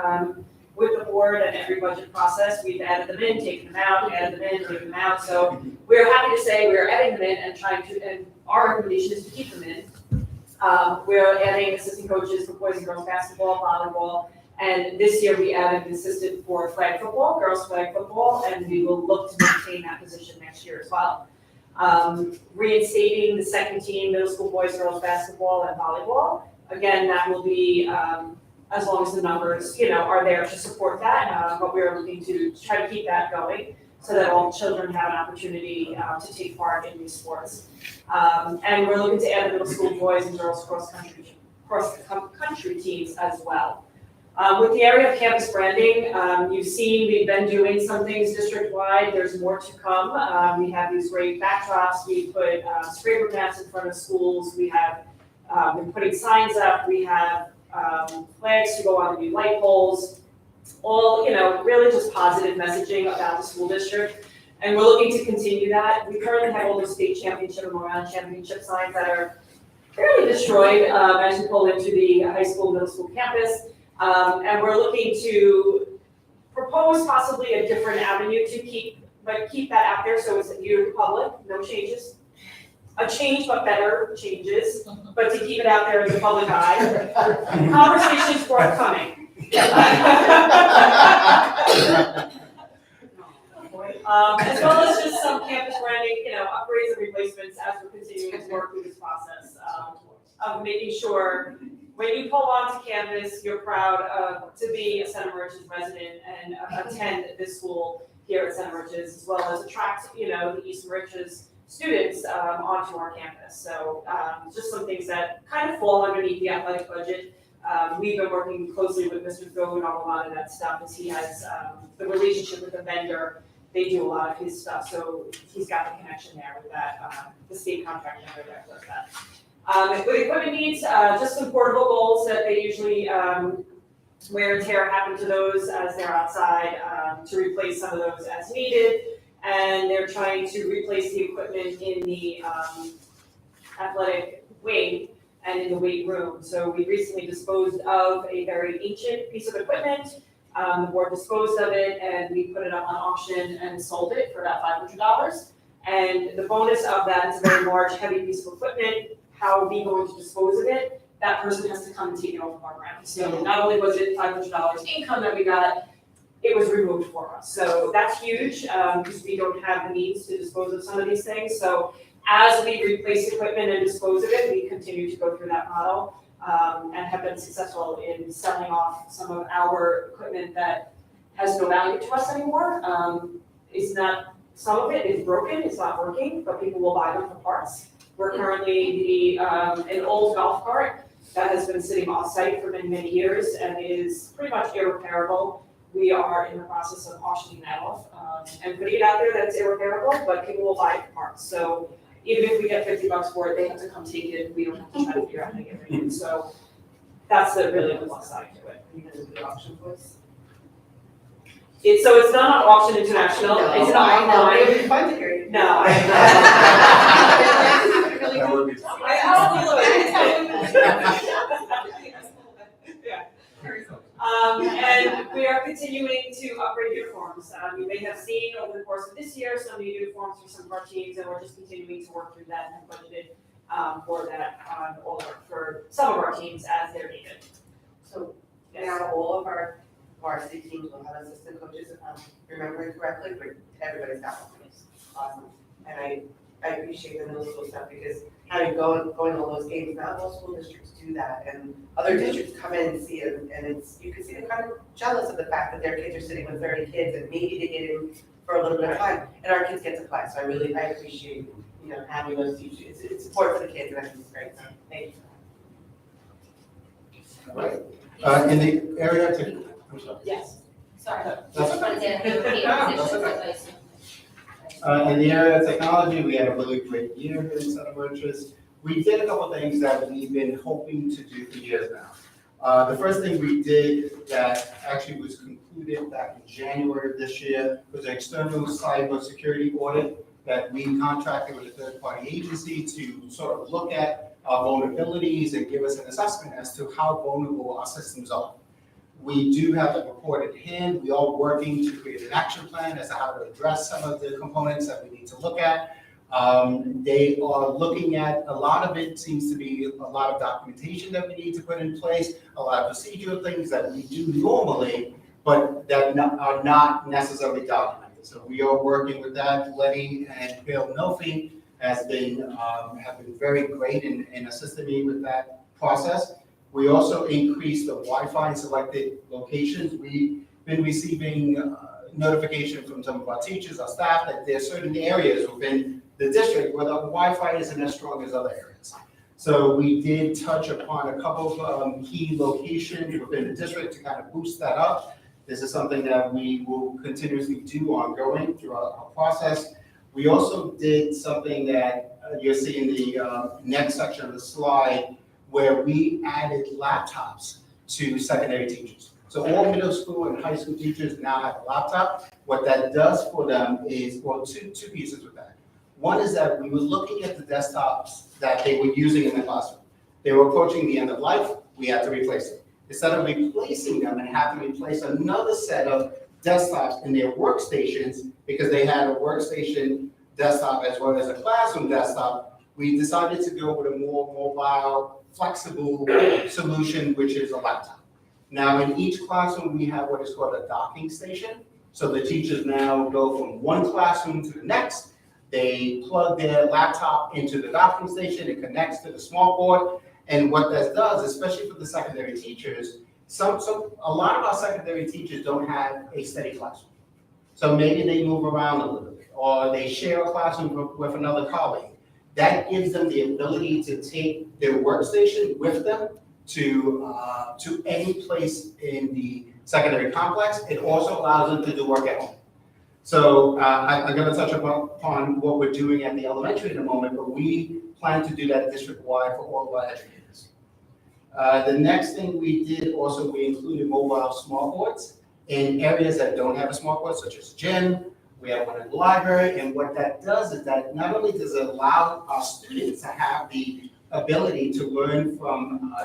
With the board and every budget process, we've added them in, taken them out, added them in, taken them out. So we're happy to say we're adding them in and and our recommendation is to keep them in. We're adding assistant coaches for boys and girls basketball, volleyball, And this year, we added an assistant for flag football, girls flag football, and we will look to maintain that position next year as well. Reinstating the second team, middle school boys, girls basketball, and volleyball. Again, that will be, as long as the numbers, are there to support that, but we're looking to try to keep that going so that all children have an opportunity to take part in these sports. And we're looking to add the middle school boys and girls cross country teams as well. With the area of campus branding, you've seen we've been doing some things district-wide. There's more to come. We have these great backdrops. We put scraper mats in front of schools. We have been putting signs up. We have flags to go on the new light poles. All, really just positive messaging about the school district. And we're looking to continue that. We currently have all those state championship and Moran championship signs that are fairly destroyed as you pull into the high school, middle school campus. And we're looking to propose possibly a different avenue to keep that out there so it's view to the public, no changes. A change, but better changes, but to keep it out there in the public eye. Conversations forthcoming. As well as just some campus branding, upgrades and replacements as we're continuing to work through this process of making sure when you pull onto campus, you're proud to be a Center Merchants resident and attend this school here at Center Merchants, as well as attract, the East Merchants students onto our campus. So just some things that kind of fall underneath the athletic budget. We've been working closely with Mr. Goad on a lot of that stuff as he has the relationship with the vendor. They do a lot of his stuff, so he's got the connection there with that, the state contract vendor that does that. With equipment needs, just some portable goals that they usually wear and tear happen to those as they're outside, to replace some of those as needed. And they're trying to replace the equipment in the athletic wing and in the weight room. So we recently disposed of a very ancient piece of equipment. The board disposed of it and we put it up on auction and sold it for about $500. And the bonus of that is a very large, heavy piece of equipment. How are we going to dispose of it? That person has to come and take it off of our ground. So not only was it $500 income that we got, it was removed for us. So that's huge because we don't have the means to dispose of some of these things. So as we replace equipment and dispose of it, we continue to go through that model and have been successful in selling off some of our equipment that has no value to us anymore. Some of it is broken, it's not working, but people will buy them for parts. We're currently an old golf cart that has been sitting off-site for many, many years and is pretty much irreparable. We are in the process of auctioning that off and putting it out there that it's irreparable, but people will buy it for parts. So even if we get $50 for it, they have to come take it. We don't have to try to figure out how to get it in. So that's really the plus side to it. Are you gonna do the auction place? It's not on Auction International. It's not online. It would be fun to hear you. No, I That would be. And we are continuing to upgrade uniforms. You may have seen over the course of this year some new uniforms for some of our teams, and we're just continuing to work through that and budgeted for that for some of our teams as they're needed. So now all of our varsity teams will have assistant coaches, if I'm remembering correctly, but everybody's got one. It's awesome. And I appreciate the middle school stuff because having going to all those games, not all school districts do that. And other districts come in and see it, and you can see they're kind of jealous of the fact that their kids are sitting with 30 kids and maybe they get in for a little bit of time, and our kids get to play. So I appreciate, having those teachers. It's support for the kids, and I think it's great. So thank you. Right. In the area of, I'm sorry. Yes. Sorry. In the area of technology, we had a really great year here in Center Merchants. We did a couple of things that we've been hoping to do for years now. The first thing we did that actually was concluded back in January of this year was an external cybersecurity audit that we contracted with a third-party agency to sort of look at our vulnerabilities and give us an assessment as to how vulnerable our systems are. We do have a report at hand. We are working to create an action plan as to how to address some of the components that we need to look at. They are looking at, a lot of it seems to be a lot of documentation that we need to put in place, a lot of procedural things that we do normally, but that are not necessarily documented. So we are working with that. Letty and Bill Nofi have been very great in assisting me with that process. We also increased the Wi-Fi in selected locations. We've been receiving notification from some of our teachers, our staff, that there are certain areas within the district where the Wi-Fi isn't as strong as other areas. So we did touch upon a couple of key locations within the district to kind of boost that up. This is something that we will continuously do ongoing throughout our process. We also did something that you'll see in the next section of the slide, where we added laptops to secondary teachers. So all middle school and high school teachers now have a laptop. What that does for them is, well, two pieces with that. One is that we were looking at the desktops that they were using in the classroom. They were approaching the end of life, we had to replace them. Instead of replacing them and having to replace another set of desktops in their workstations, because they had a workstation desktop as well as a classroom desktop, we decided to go with a more mobile, flexible solution, which is a laptop. Now, in each classroom, we have what is called a docking station. So the teachers now go from one classroom to the next. They plug their laptop into the docking station, it connects to the smart board. And what that does, especially for the secondary teachers, a lot of our secondary teachers don't have a steady classroom. So maybe they move around a little bit, or they share a classroom with another colleague. That gives them the ability to take their workstation with them to any place in the secondary complex. It also allows them to do work at home. So I'm going to touch upon what we're doing at the elementary in a moment, but we plan to do that district-wide for all of our educators. The next thing we did also, we included mobile smart boards in areas that don't have a smart board, such as gym. We have one in the library, and what that does is that not only does it allow our students to have the ability to learn from,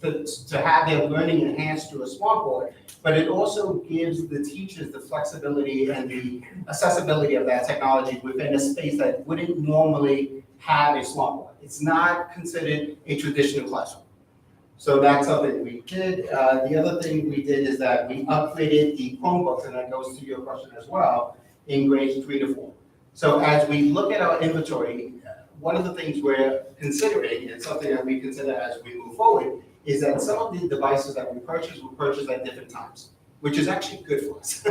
to have their learning enhanced through a smart board, but it also gives the teachers the flexibility and the accessibility of that technology within a space that wouldn't normally have a smart board. It's not considered a traditional classroom. So that's something we did. The other thing we did is that we upgraded the Chromebooks, and that goes to your question as well, in grades 3 to 4. So as we look at our inventory, one of the things we're considering, and something that we consider as we move forward, is that some of the devices that we purchase at different times, which is actually good for us,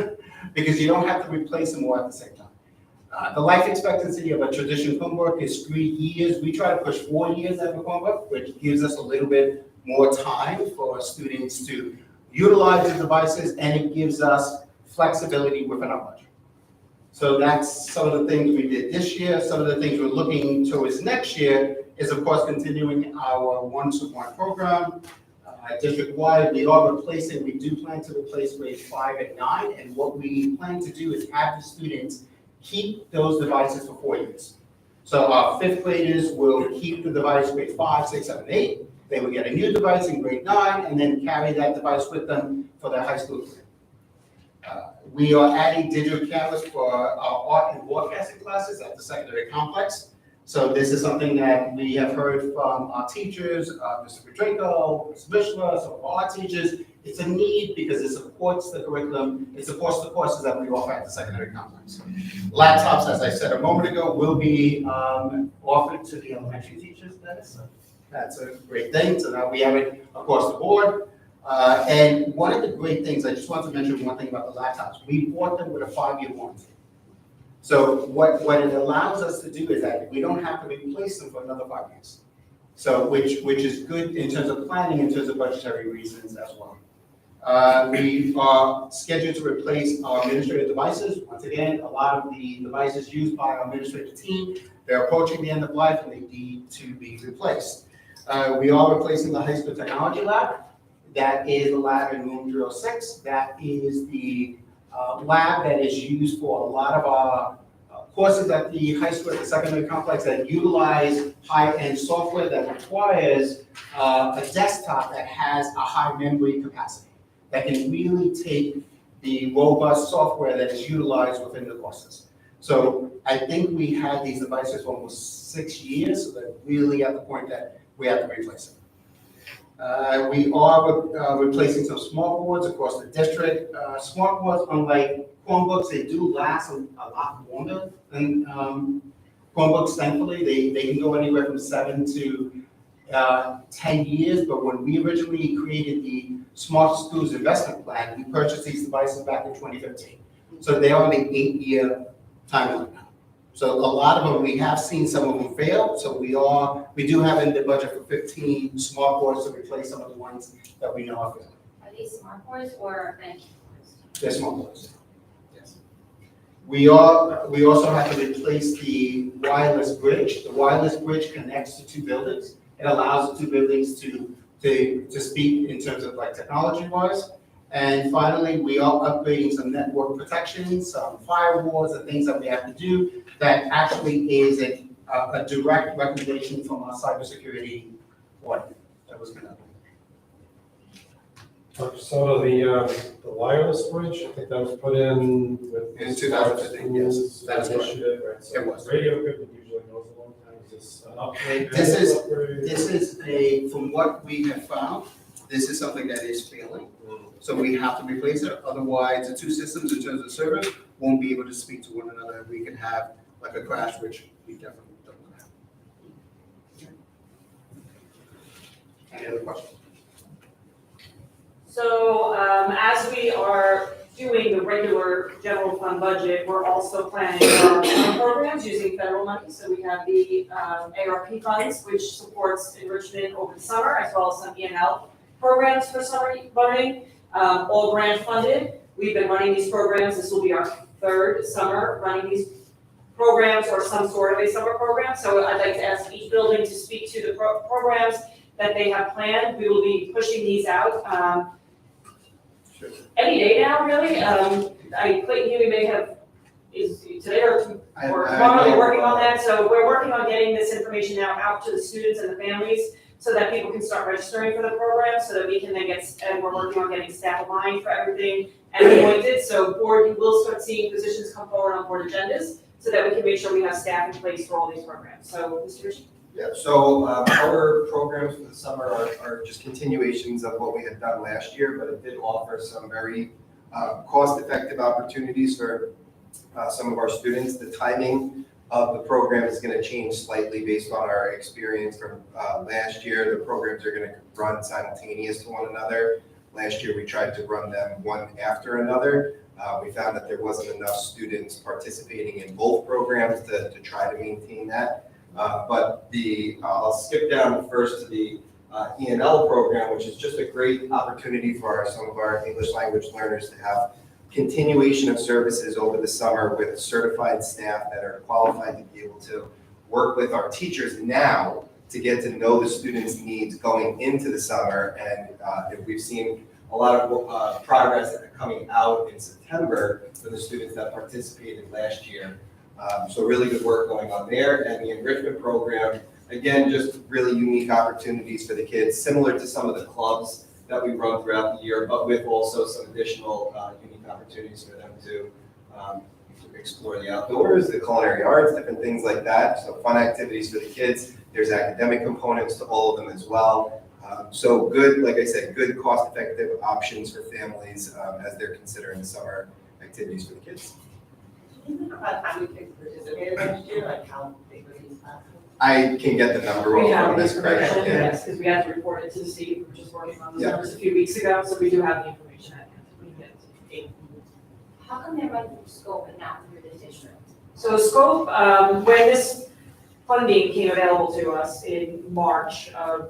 because you don't have to replace them all at the same time. The life expectancy of a traditional Chromebook is 3 years. We try to push 4 years out of a Chromebook, which gives us a little bit more time for students to utilize the devices, and it gives us flexibility within our budget. So that's some of the things we did this year. Some of the things we're looking towards next year is, of course, continuing our one-to-one program. District-wide, we do plan to replace grades 5 and 9, and what we plan to do is have the students keep those devices for 4 years. So our 5th graders will keep the device grade 5, 6, 7, 8. They will get a new device in grade 9 and then carry that device with them for their high school career. We are adding digital cameras for our art and broadcasting classes at the secondary complex. So this is something that we have heard from our teachers, Mr. Pedrinko, Ms. Mishra, some of our teachers. It's a need because it supports the curriculum, it supports the courses that we offer at the secondary complex. Laptops, as I said a moment ago, will be offered to the elementary teachers then. So that's a great thing. So now we have it across the board. And one of the great things, I just want to mention one thing about the laptops. We bought them with a 5-year warranty. So what it allows us to do is that we don't have to replace them for another 5 years. So which is good in terms of planning, in terms of budgetary reasons as well. We are scheduled to replace our administrative devices. Once again, a lot of the devices used by our administrative team, they're approaching the end of life and they need to be replaced. We are replacing the high school technology lab. That is the lab in room 306. That is the lab that is used for a lot of our courses at the high school, at the secondary complex, that utilize high-end software that requires a desktop that has a high memory capacity, that can really take the robust software that is utilized within the courses. So I think we had these devices for almost 6 years, so they're really at the point that we have to replace them. We are replacing some smart boards across the district. Smart boards, unlike Chromebooks, they do last a lot longer than Chromebooks, thankfully. They can go anywhere from 7 to 10 years, but when we originally created the Smart Schools Investment Plan, we purchased these devices back in 2015. So they're on an 8-year timeline now. So a lot of them, we have seen some of them fail, so we do have in the budget for 15 smart boards to replace some of the ones that we know are failing. Are these smart boards or bank boards? They're smart boards. Yes. We also have to replace the wireless bridge. The wireless bridge connects to 2 buildings. It allows the 2 buildings to speak in terms of like technology wise. And finally, we are upgrading some network protections, some firewalls and things that we have to do that actually is a direct recommendation from our cybersecurity audit that was conducted. So the wireless bridge, I think that was put in with. In 2015, yes, that is correct. Initiative, right? So It was. Radio equipment usually goes a long time. Is this an upgrade? This is from what we have found, this is something that is failing. So we have to replace it, otherwise the 2 systems in terms of service won't be able to speak to one another. We can have like a crash, which we definitely don't want to have. Any other questions? So, as we are doing the regular general fund budget, we're also planning our summer programs using federal money. So we have the ARP funds, which supports enrichment over the summer, as well as some E&L programs for summer learning, all grant funded. We've been running these programs. This will be our 3rd summer running these programs or some sort of a summer program. So I'd like to ask each building to speak to the programs that they have planned. We will be pushing these out Sure. any day now, really. Clayton Huey may have, is today or tomorrow, they're working on that. So we're working on getting this information now out to the students and the families so that people can start registering for the program, so that we can then and we're working on getting staff aligned for everything and appointed. So board, you will start seeing positions come forward on board agendas so that we can make sure we have staff in place for all these programs. So, Mr. Ritchie? Yeah, so our programs for the summer are just continuations of what we had done last year, but it did offer some very cost-effective opportunities for some of our students. The timing of the program is going to change slightly based on our experience from last year. The programs are going to run simultaneous to one another. Last year, we tried to run them one after another. We found that there wasn't enough students participating in both programs to try to maintain that. But I'll skip down first to the E&L program, which is just a great opportunity for some of our English language learners to have continuation of services over the summer with certified staff that are qualified to be able to work with our teachers now to get to know the students' needs going into the summer. And we've seen a lot of progress coming out in September for the students that participated last year. So really good work going on there. And the enrichment program, again, just really unique opportunities for the kids, similar to some of the clubs that we run throughout the year, but with also some additional unique opportunities for them to explore the outdoors, the culinary arts, different things like that. So fun activities for the kids. There's academic components to all of them as well. So good, like I said, good cost-effective options for families as they're considering summer activities for the kids. Can you talk about how many kids participated last year, like how big were these classes? I can get the number We off have from the this correction. information, Yeah. yes, because we had to report it to the city, we were just working on those Yeah. numbers a few weeks ago, so we do have the information at hand. We can get it to you. How come they run through scope and not through the district? So scope, when this funding came available to us in March of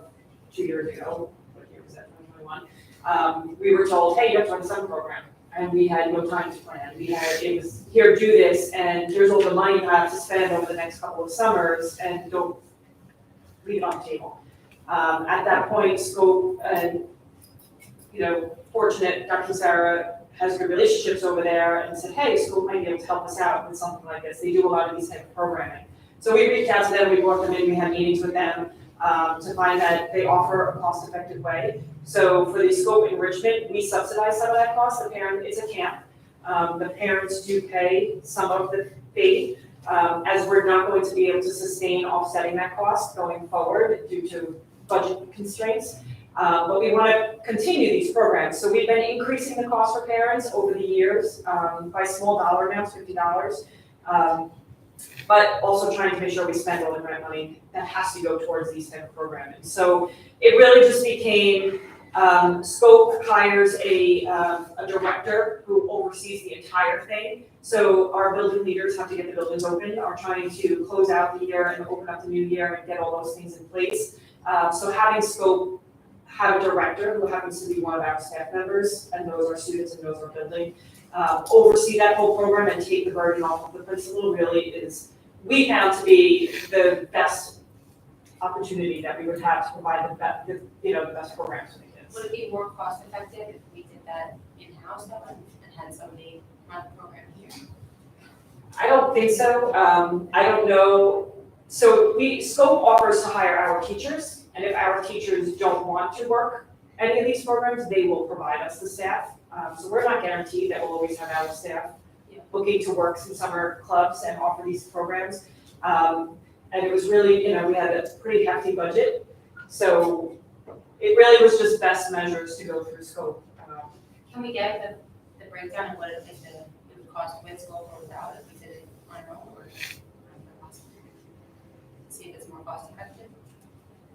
2 years ago, what year was that, 2021? We were told, hey, you have to run a summer program, and we had no time to plan. It was, here, do this, and here's all the money you have to spend over the next couple of summers, and don't leave it on the table. At that point, scope, and, fortunate, Dr. Sarah has good relationships over there, and said, hey, school might be able to help us out with something like this. They do a lot of these type of programming. So we reached out to them, we brought them in, we had meetings with them to find that they offer a cost-effective way. So for the scope enrichment, we subsidize some of that cost. The parent, it's a camp. The parents do pay some of the fee, as we're not going to be able to sustain offsetting that cost going forward due to budget constraints. But we want to continue these programs. So we've been increasing the cost for parents over the years by small dollar amounts, $50. But also trying to make sure we spend all the grant money that has to go towards these type of programming. So it really just became, Scope hires a director who oversees the entire thing. So our building leaders have to get the buildings open, are trying to close out the year and open up the new year and get all those things in place. So having Scope have a director who happens to be one of our staff members and knows our students and knows our building, oversee that whole program and take the burden off of the principal really is, we found to be the best opportunity that we would have to provide the best programs for the kids. Would it be more cost effective if we did that in-house though and had somebody run the program here? I don't think so. I don't know. So Scope offers to hire our teachers, and if our teachers don't want to work any of these programs, they will provide us the staff. So we're not guaranteed that we'll always have our staff looking to work some summer clubs and offer these programs. And it was really, we had a pretty hefty budget. So it really was just best measures to go through Scope. Can we get the breakdown of what it would cost with Scope or without if we did it on our own or see if it's more cost effective?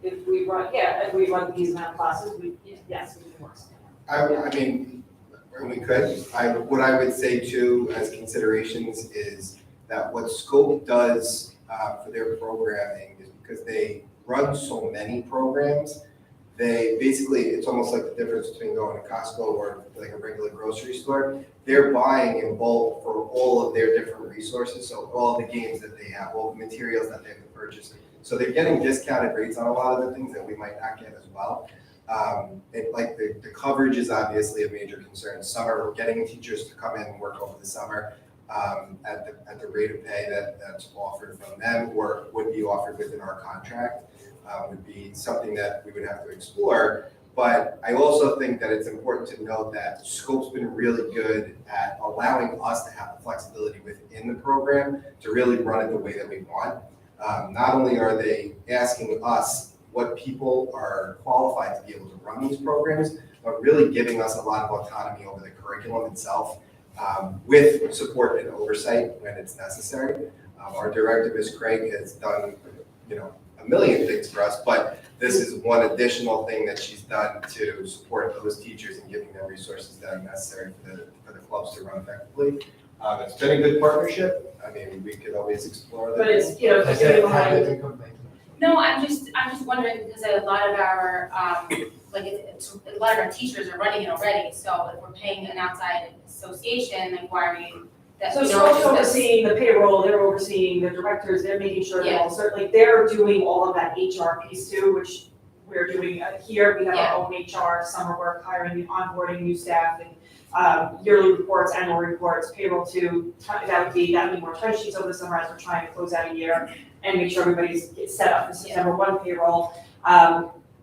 If we run these amount of classes, yes, we can work something out. I mean, we could. What I would say too, as considerations, is that what Scope does for their programming is because they run so many programs, they basically, it's almost like the difference between going to Costco or like a regular grocery store. They're buying in bulk for all of their different resources, so all the games that they have, all the materials that they have to purchase. So they're getting discounted rates on a lot of the things that we might not get as well. Like the coverage is obviously a major concern. Summer, we're getting teachers to come in and work over the summer at the rate of pay that's offered from them or would be offered within our contract. Would be something that we would have to explore. But I also think that it's important to note that Scope's been really good at allowing us to have the flexibility within the program to really run it the way that we want. Not only are they asking us what people are qualified to be able to run these programs, but really giving us a lot of autonomy over the curriculum itself, with support and oversight when it's necessary. Our director, Ms. Craig, has done, a million things for us, but this is one additional thing that she's done to support those teachers and giving them resources that are necessary for the clubs to run effectively. It's been a good partnership. I mean, we could always explore that. But it's, just getting behind. No, I'm just wondering because a lot of our, a lot of our teachers are running it already. So if we're paying an outside association, like why are we? So Scope's overseeing the payroll, they're overseeing the directors, they're making sure that all certainly they're doing all of that HR piece too, which we're doing here. We have our own HR, summer work, hiring, onboarding new staff, and yearly reports, annual reports, payroll too. That would be more time sheets over the summer as we're trying to close out a year and make sure everybody's set up for September 1 payroll.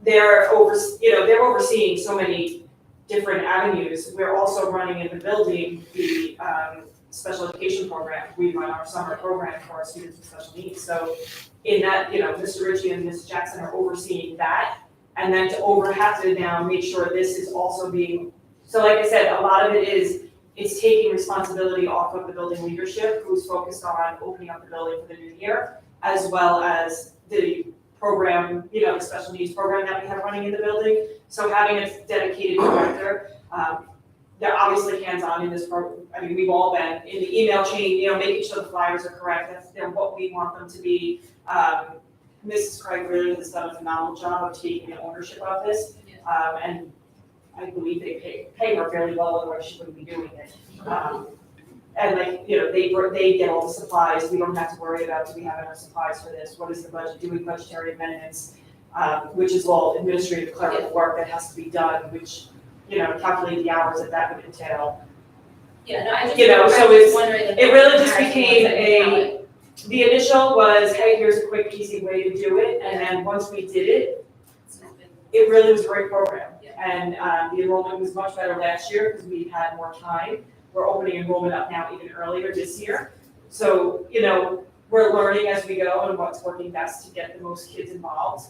They're overseeing so many different avenues. We're also running in the building the special education program. We run our summer program for our students with special needs. So in that, Mr. Ritchie and Ms. Jackson are overseeing that. And then to have to now make sure this is also being, so like I said, a lot of it is, it's taking responsibility off of the building leadership who's focused on opening up the building for the new year, as well as the program, the special needs program that we have running in the building. So having a dedicated director, they're obviously hands-on in this program. I mean, we've all been in the email chain, making sure the flyers are correct. They're what we want them to be. Mrs. Craig really has done a phenomenal job of taking the ownership of this. And I believe they pay her fairly well, otherwise she wouldn't be doing it. And they get all the supplies. We don't have to worry about, do we have enough supplies for this? What is the budget? Doing budgetary amendments, which is all administrative clerical work that has to be done, which, calculate the hours that would entail. Yeah, no, I just, so was wondering. it really just became the initial was, hey, here's a quick, easy way to do it. And then once we did it, it really was a great program. And the enrollment was much better last year because we had more time. we're opening enrollment up now even earlier this year. So, we're learning as we go and what's working best to get the most kids involved.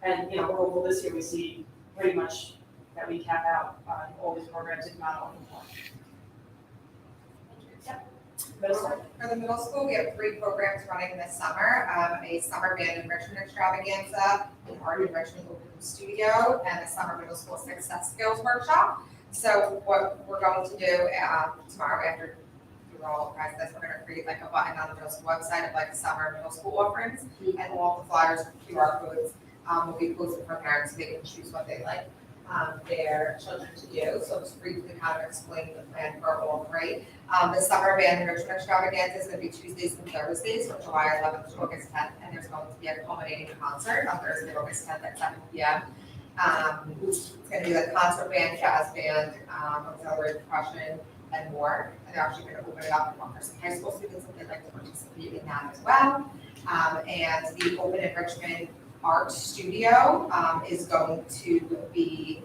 And, we're hopeful this year we see pretty much that we cap out on all these programs, if not all of them. Middle school? For the middle school, we have 3 programs running this summer, a summer band enrichment extravaganza, an art enrichment open studio, and a summer middle school success skills workshop. So what we're going to do tomorrow after you all prize this, we're gonna create like a button on the middle school website of like summer middle school offerings, and all the flyers and QR codes will be posted for parents so they can choose what they like their children to do. So just briefly kind of explain the plan for all 3. The summer band enrichment extravaganza is going to be Tuesdays and Thursdays from July 11th to August 10th, and there's going to be a culminating concert on Thursday, August 10th at 7 p.m. It's going to be the concert band, jazz band, auxiliary percussion, and more. And they're actually going to open it up for some high school students if they'd like to participate in that as well. And the open enrichment art studio is going to be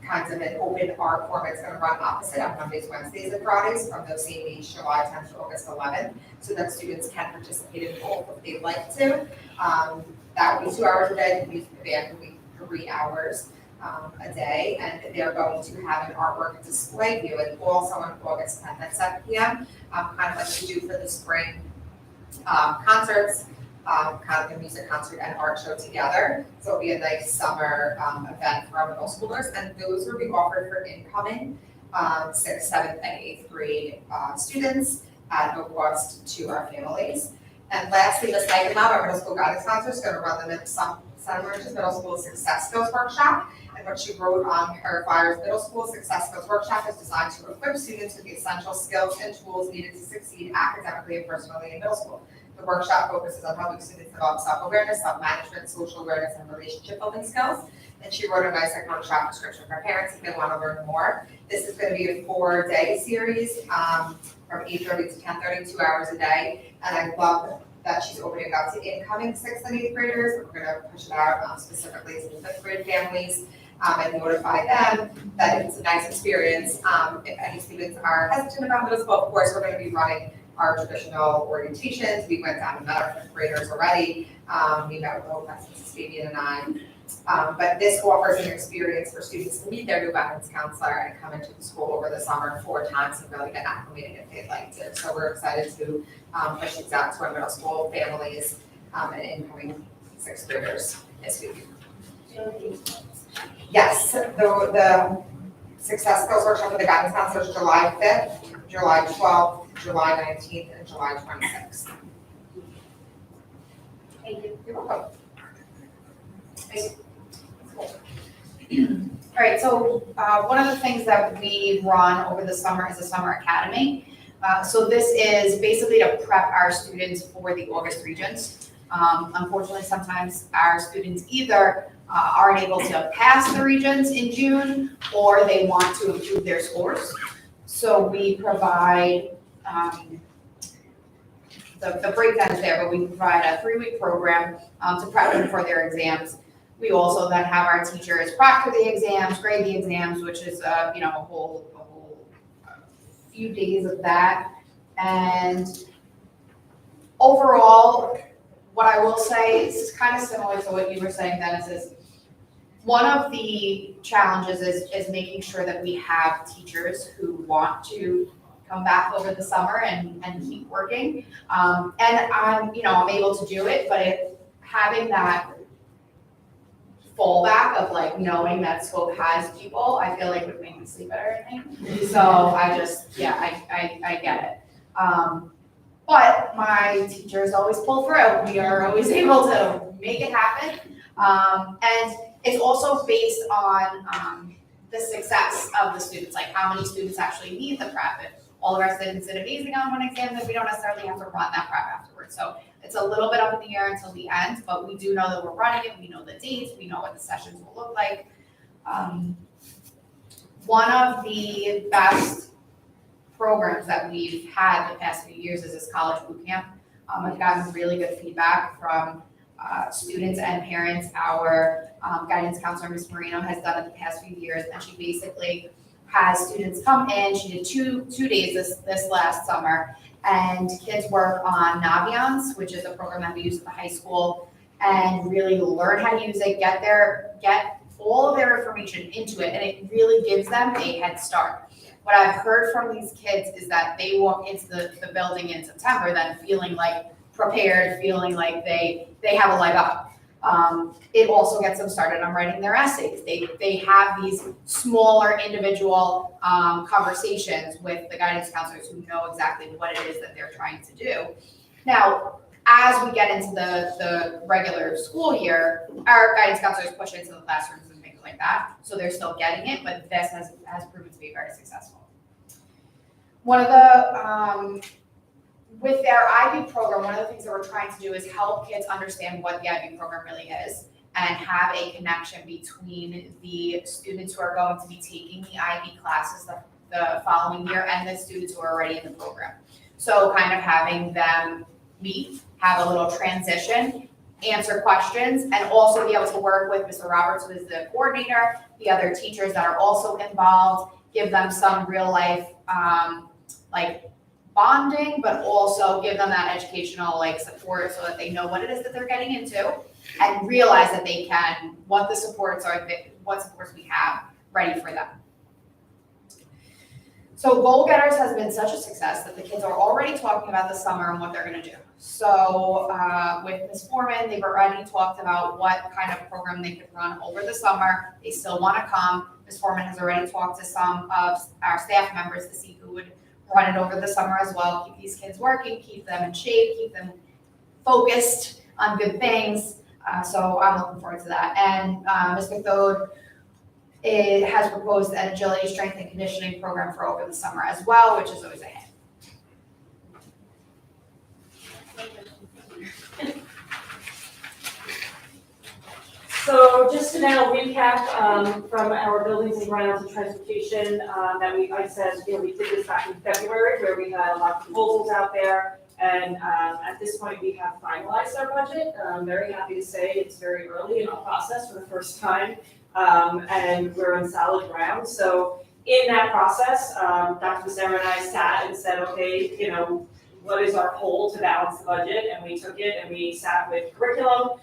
kinds of an open art format. It's going to run opposite on Mondays, Wednesdays, and Fridays from those same days, July 10th to August 11th, so that students can participate in both if they'd like to. That would be 2 hours a day. The music band would be 3 hours a day, and they're going to have an artwork display viewing also on August 10th at 7 p.m., kind of like we do for the spring concerts. Kind of a music concert and art show together. So it'll be a nice summer event for our middle schoolers, and those will be offered for incoming 6th, 7th, and 8th grade students at no cost to our families. And lastly, Ms. Megan Mom, our middle school guidance counselor, is going to run the Summer Middle School Success Skills Workshop. And what she wrote on her flyers, Middle School Success Skills Workshop is designed to equip students with the essential skills and tools needed to succeed academically and personally in middle school. The workshop focuses on helping students develop self-awareness, self-management, social awareness, and relationship building skills. And she wrote a nice workshop description for parents if they want to learn more. This is going to be a 4-day series from 8:30 to 10:30, 2 hours a day. And I love that she's opening it up to incoming 6th and 8th graders. We're going to push it out specifically to the 5th grade families and notify them that it's a nice experience. If any students are hesitant about middle school, of course, we're going to be running our traditional orientations. We went down and met our 5th graders already. We met with the whole class, Mrs. Fabian and I. But this offers an experience for students to meet their new guidance counselor and come into the school over the summer 4 times and really get acclimated if they'd like to. So we're excited to push these out to our middle school families and incoming 6th graders this week. Yes, the Success Skills Workshop for the guidance counselor is July 5th, July 12th, July 19th, and July 26th. Thank you. You're welcome. All right, so one of the things that we run over the summer is a summer academy. So this is basically to prep our students for the August regents. Unfortunately, sometimes our students either aren't able to pass the regents in June, or they want to improve their scores. So we provide, the breakdown is there, but we provide a 3-week program to prep them for their exams. We also then have our teachers proctor the exams, grade the exams, which is a whole few days of that. And overall, what I will say is kind of similar to what you were saying, Dennis, is one of the challenges is making sure that we have teachers who want to come back over the summer and keep working. And I'm able to do it, but having that fallback of like knowing that scope has people, I feel like would make me sleep better at night. So I just, I get it. But my teachers always pull through. We are always able to make it happen. And it's also based on the success of the students, like how many students actually need the prep. If all of our students did amazing on one exam, then we don't necessarily have to run that prep afterwards. So it's a little bit up in the air until the end, but we do know that we're running it. We know the dates. We know what the sessions will look like. One of the best programs that we've had the past few years is this college boot camp. I've gotten really good feedback from students and parents. Our guidance counselor, Ms. Marino, has done it the past few years, and she basically has students come in. She did two days this last summer, and kids work on Naviance, which is a program that we use at the high school, and really learn how to use it, get all of their information into it, and it really gives them a head start. What I've heard from these kids is that they walk into the building in September then feeling like prepared, feeling like they have a leg up. It also gets them started on writing their essays. They have these smaller individual conversations with the guidance counselors who know exactly what it is that they're trying to do. Now, as we get into the regular school year, our guidance counselors push into the classrooms and things like that, so they're still getting it, but this has proven to be very successful. One of the, with our IB program, one of the things that we're trying to do is help kids understand what the IB program really is and have a connection between the students who are going to be taking the IB classes the following year and the students who are already in the program. So kind of having them meet, have a little transition, answer questions, and also be able to work with Mr. Roberts, who is the coordinator, the other teachers that are also involved, give them some real life, like bonding, but also give them that educational like support so that they know what it is that they're getting into and realize that they can, what supports we have ready for them. So Goal Getters has been such a success that the kids are already talking about the summer and what they're gonna do. So with Ms. Foreman, they've already talked about what kind of program they could run over the summer. They still wanna come. Ms. Foreman has already talked to some of our staff members to see who would run it over the summer as well, keep these kids working, keep them in shape, keep them focused on good things. So I'm looking forward to that. And Ms. McDode has proposed an agility, strength, and conditioning program for over the summer as well, which is always a hit. So just to now recap from our buildings and grounds and transportation that I said, we did this back in February where we had a lot of proposals out there. And at this point, we have finalized our budget. I'm very happy to say it's very early in our process for the first time. And we're in solid ground. So in that process, Dr. Becerra and I sat and said, okay, what is our goal to balance the budget? And we took it and we sat with curriculum.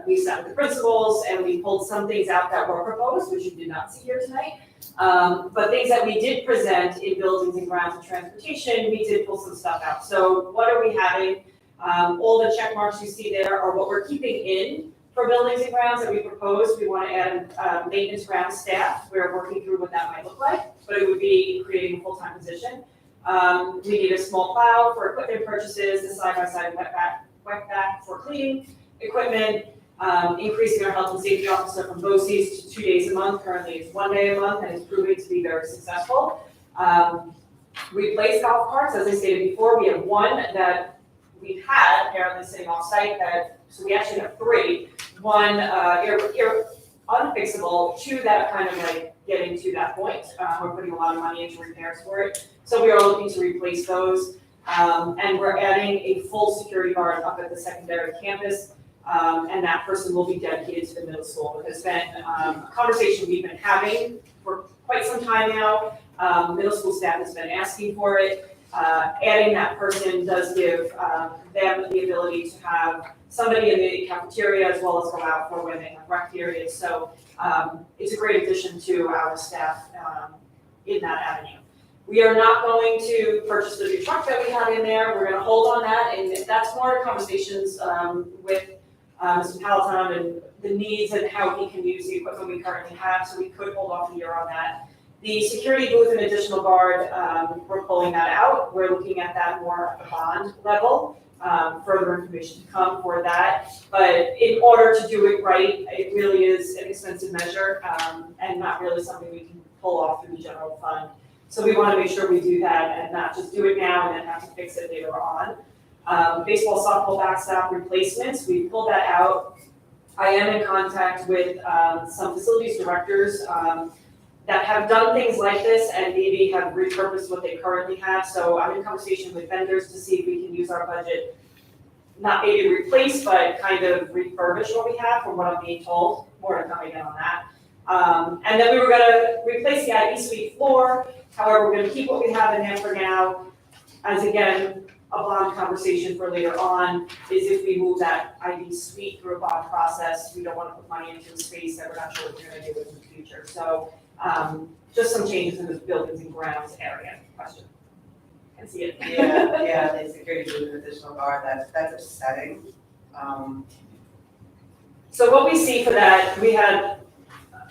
We sat with the principals and we pulled some things out that were proposed, which you did not see here tonight. But things that we did present in buildings and grounds and transportation, we did pull some stuff out. So what are we having? All the check marks you see there are what we're keeping in for buildings and grounds that we proposed. We want to add maintenance ground staff. We're working through what that might look like, but it would be creating a full-time position. We need a small plow for equipment purchases, the side-by-side wetback for cleaning equipment, increasing our health and safety officer from BOCES to 2 days a month. Currently it's 1 day a month and it's proving to be very successful. Replace golf carts, as I stated before, we have one that we've had apparently sitting off site so we actually have 3. One unfixable, 2 that are kind of like getting to that point. We're putting a lot of money into repairs for it. So we are looking to replace those. And we're adding a full security guard up at the secondary campus. And that person will be dedicated to the middle school. It has been a conversation we've been having for quite some time now. Middle school staff has been asking for it. Adding that person does give them the ability to have somebody in the cafeteria as well as go out for when they have rec periods. So it's a great addition to our staff in that avenue. We are not going to purchase the new truck that we have in there. We're going to hold on that, and that's more conversations with Mr. Palatine and the needs and how he can use the equipment we currently have, so we could hold off a year on that. The security booth and additional guard, we're pulling that out. We're looking at that more at the bond level. Further information to come for that. But in order to do it right, it really is an expensive measure and not really something we can pull off through the general fund. So we want to make sure we do that and not just do it now and then have to fix it later on. Baseball, softball backstop replacements, we pulled that out. I am in contact with some facilities directors that have done things like this and maybe have repurposed what they currently have. So I'm in conversation with vendors to see if we can use our budget, not maybe replace, but kind of refurbish what we have from what I'm being told. More to come again on that. And then we were gonna replace the IE suite floor, however, we're gonna keep what we have in there for now. As again, a bond conversation for later on, is if we move that IE suite through a bond process, we don't wanna put money into a space that we're not sure what we're gonna do with in the future. So, just some changes in the buildings and grounds area, question. Can see it. Yeah, the security with an additional guard, that's upsetting. So what we see for that, we had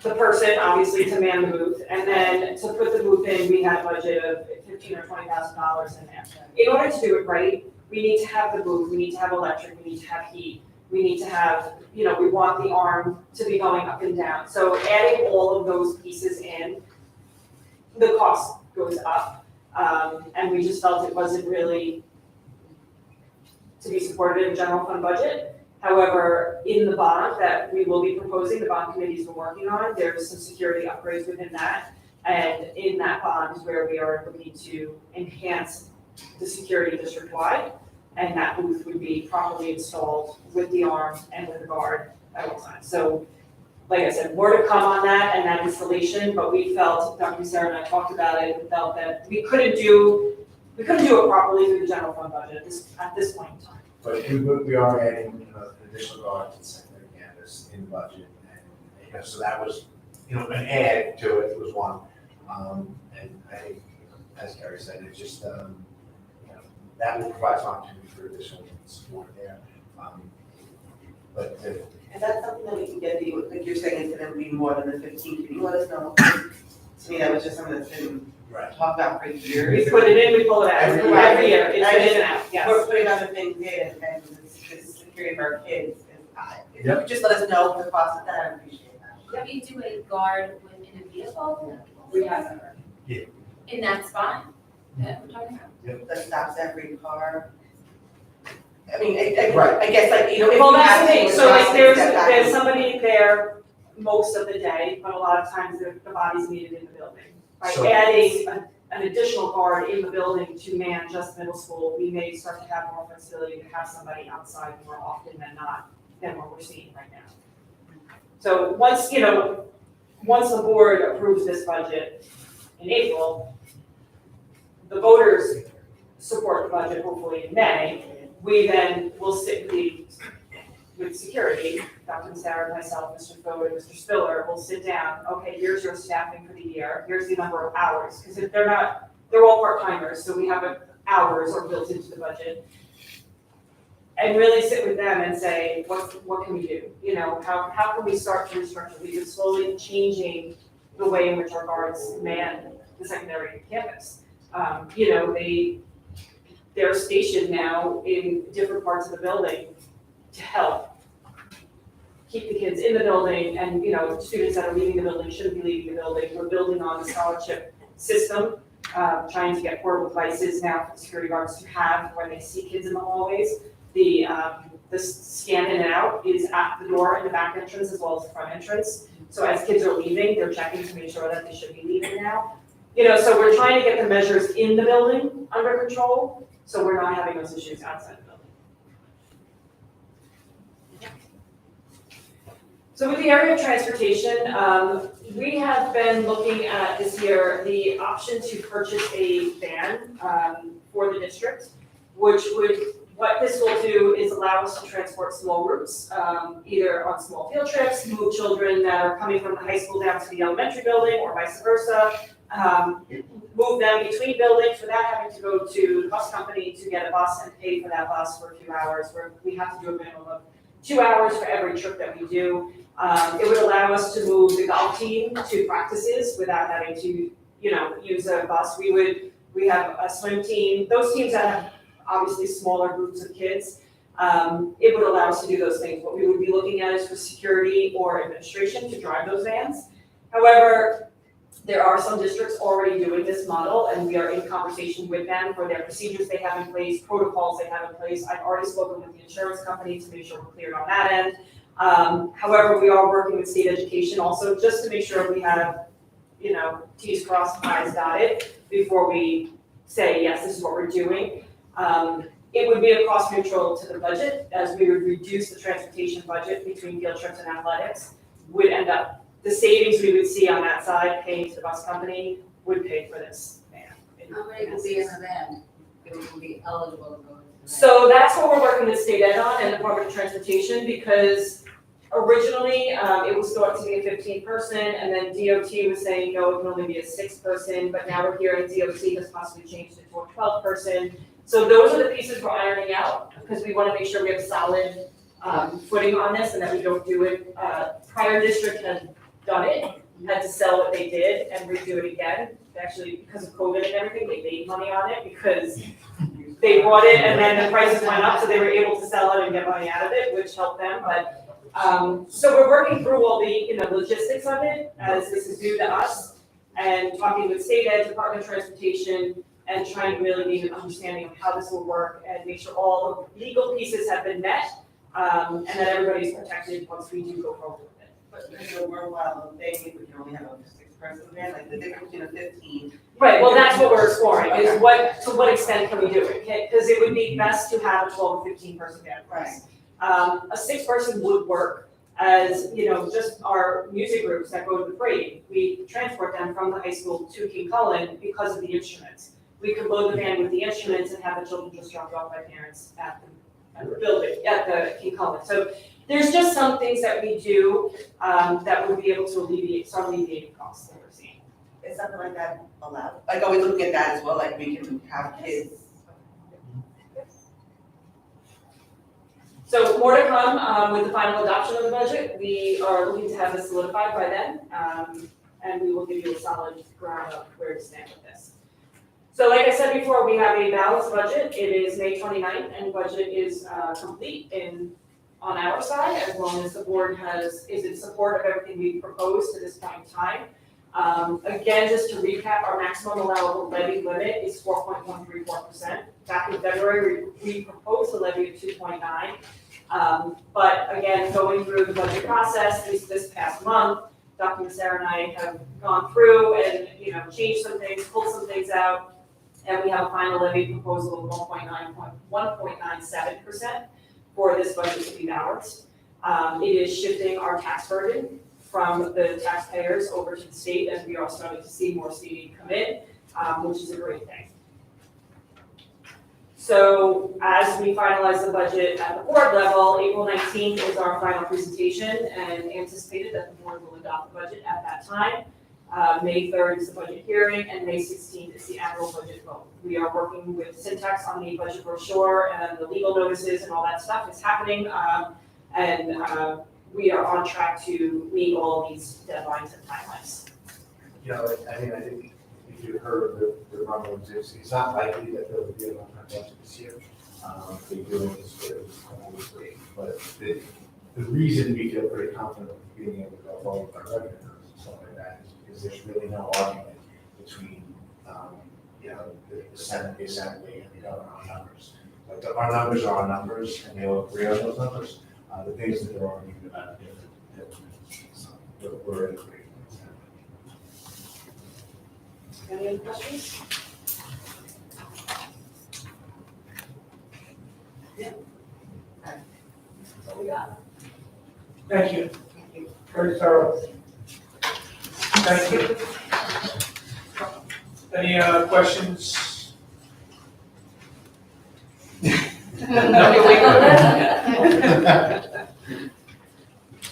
the person obviously to man the booth, and then to put the booth in, we had a budget of $15,000 or $20,000 in there. In order to do it right, we need to have the booth, we need to have electric, we need to have heat, we need to have, we want the arm to be going up and down. So adding all of those pieces in, the cost goes up. And we just felt it wasn't really to be supported in the general fund budget. However, in the bond that we will be proposing, the bond committee's been working on, there's some security upgrades within that. And in that bond is where we are looking to enhance the security district-wide. And that booth would be properly installed with the arm and with the guard at all times. So, like I said, more to come on that and that installation, but we felt, Dr. Sarah and I talked about it, and felt that we couldn't do it properly through the general fund budget at this point in time. But we are adding, an additional guard to the secondary campus in the budget, and, so that was, an add to it was one. And I think, as Gary said, it's just, that will provide some opportunity for additional support there. But Is that something that we can get, like you're saying, it's gonna be more than the 15, can you let us know? To me, that was just something that's been right. talked about for years. We put it in, we pull it out, Every every year. year, it's in and out, yes. We're putting other things in, and this security of our kids is high. If you Yep. could just let us know the cost of that, I appreciate that. Can we do a guard within a vehicle? We have. In that spot that we're talking about? That stops every car. I mean, I Right. guess like, if Well, you that's have the thing, to so like step back there's and- somebody there most of the day, but a lot of times the body's needed in the building. By So- adding an additional guard in the building to man just middle school, we may start to have more flexibility to have somebody outside more often than not, than what we're seeing right now. So once the board approves this budget in April, the voters support the budget hopefully in May, we then will sit with security, Dr. Sarah, myself, Mr. Foden, and Mr. Spiller will sit down, okay, here's your staffing for the year, here's the number of hours, because if they're all part-timers, so we have hours are built into the budget. And really sit with them and say, what can we do? How can we start to restructure? We've been slowly changing the way in which our guards man the secondary campus. They're stationed now in different parts of the building to help keep the kids in the building, and, students that are leaving the building shouldn't be leaving the building. We're building on the scholarship system, trying to get portable devices now for the security guards to have when they see kids in the hallways. The scan in and out is at the door in the back entrance as well as the front entrance. So as kids are leaving, they're checking to make sure that they should be leaving now. So we're trying to get the measures in the building under control, so we're not having those issues outside the building. So with the area of transportation, we have been looking at this year the option to purchase a van for the district, what this will do is allow us to transport small groups, either on small field trips, move children that are coming from the high school down to the elementary building or vice versa, move them between buildings without having to go to the bus company to get a bus and pay for that bus for a few hours, where we have to do a minimum of 2 hours for every trip that we do. It would allow us to move the golf team to practices without having to, use a bus. We have a swim team, those teams that have obviously smaller groups of kids. It would allow us to do those things. What we would be looking at is for security or administration to drive those vans. However, there are some districts already doing this model, and we are in conversation with them for their procedures they have in place, protocols they have in place. I've already spoken with the insurance company to make sure we're cleared on that end. However, we are working with state education also, just to make sure we have, T's crossed, I's dotted, before we say, yes, this is what we're doing. It would be a cost neutral to the budget, as we would reduce the transportation budget between field trips and athletics, would end up the savings we would see on that side, paying to the bus company, would pay for this van. How many will be in the van? It will be eligible to go into the van. So that's what we're working with State Ed on and the Department of Transportation, because originally, it was thought to be a 15-person, and then DOT was saying, no, it can only be a 6-person, but now we're hearing DOT has possibly changed it to a 12-person. So those are the pieces we're ironing out, because we want to make sure we have solid footing on this, and that we don't do it. Prior district had done it, had to sell what they did and redo it again. Actually, because of COVID and everything, they made money on it, because they bought it and then the prices went up, so they were able to sell it and get money out of it, which helped them, but so we're working through all the, logistics of it, as this is new to us, and talking with State Ed, Department of Transportation, and trying to really gain an understanding of how this will work and make sure all the legal pieces have been met, and that everybody's protected once we do go forward with it. But there's a worthwhile thing if we can only have a 6-person van, like the difference between a 15. Right, well, that's what we're exploring, is to what extent can we do it, okay? Because it would be best to have a 12 or 15-person van. Right. A 6-person would work, as, just our music groups that go to the parade, we transport them from the high school to King Cullen because of the instruments. We could load the van with the instruments and have the children just dropped off by parents at the building, at the King Cullen. So there's just some things that we do that would be able to start alleviating costs that we're seeing. Is something like that allowed? Like, are we looking at that as well, like we can have kids? So more to come with the final adoption of the budget. We are looking to have this solidified by then, and we will give you a solid ground of where to stand with this. So like I said before, we have a balanced budget. It is May 29th, and budget is complete on our side, as long as the board is in support of everything we've proposed to this point in time. Again, just to recap, our maximum allowable levy limit is 4.134%. Back in February, we proposed a levy of 2.9. But again, going through the budget process this past month, Dr. Massara and I have gone through and, changed some things, pulled some things out, and we have a final levy proposal of 1.97% for this budget to be balanced. It is shifting our tax burden from the taxpayers over to the state, and we are starting to see more state aid come in, which is a great thing. So as we finalize the budget at the board level, April 19th is our final presentation, and anticipated that the board will adopt the budget at that time. May 3rd is the budget hearing, and May 16th is the annual budget vote. We are working with Syntax on the budget brochure and the legal notices and all that stuff is happening, and we are on track to meet all these deadlines and timelines. I think if you heard the rumblings, it's not likely that there will be a one-time budget this year. They're doing this obviously, but the reason we feel pretty confident of being able to go forward with our revenue and stuff like that is because there's really no argument between, the Senate, the Assembly, and the government on numbers. Like our numbers are our numbers, and they all agree on those numbers. The things that they're arguing about are different. So we're in agreement. Any other questions? Yeah. That's all we got. Thank you. Very thorough. Thank you. Any questions?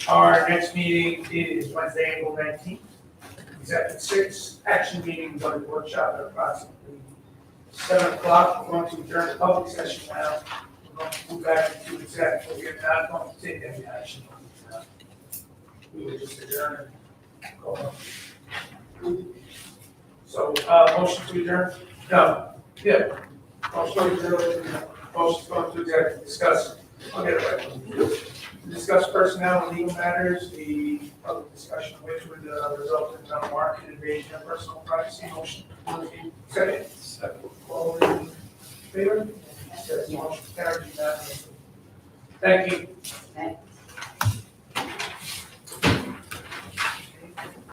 Our next meeting is Wednesday, April 19th. Executive 6, action meeting, budget workshop at approximately 7 o'clock. We're going to adjourn the public session now. We're going to move back to executive. We are not going to take any action. We will just adjourn and go on. So, motion to adjourn? No. Yeah. Motion to adjourn. Motion to go to executive. Discuss. I'll get it right. Discuss personnel and legal matters, the public discussion of which would result in unwarranted invasion of personal privacy. Motion. Second. All in favor? Yes, motion carries unanimously. Thank you.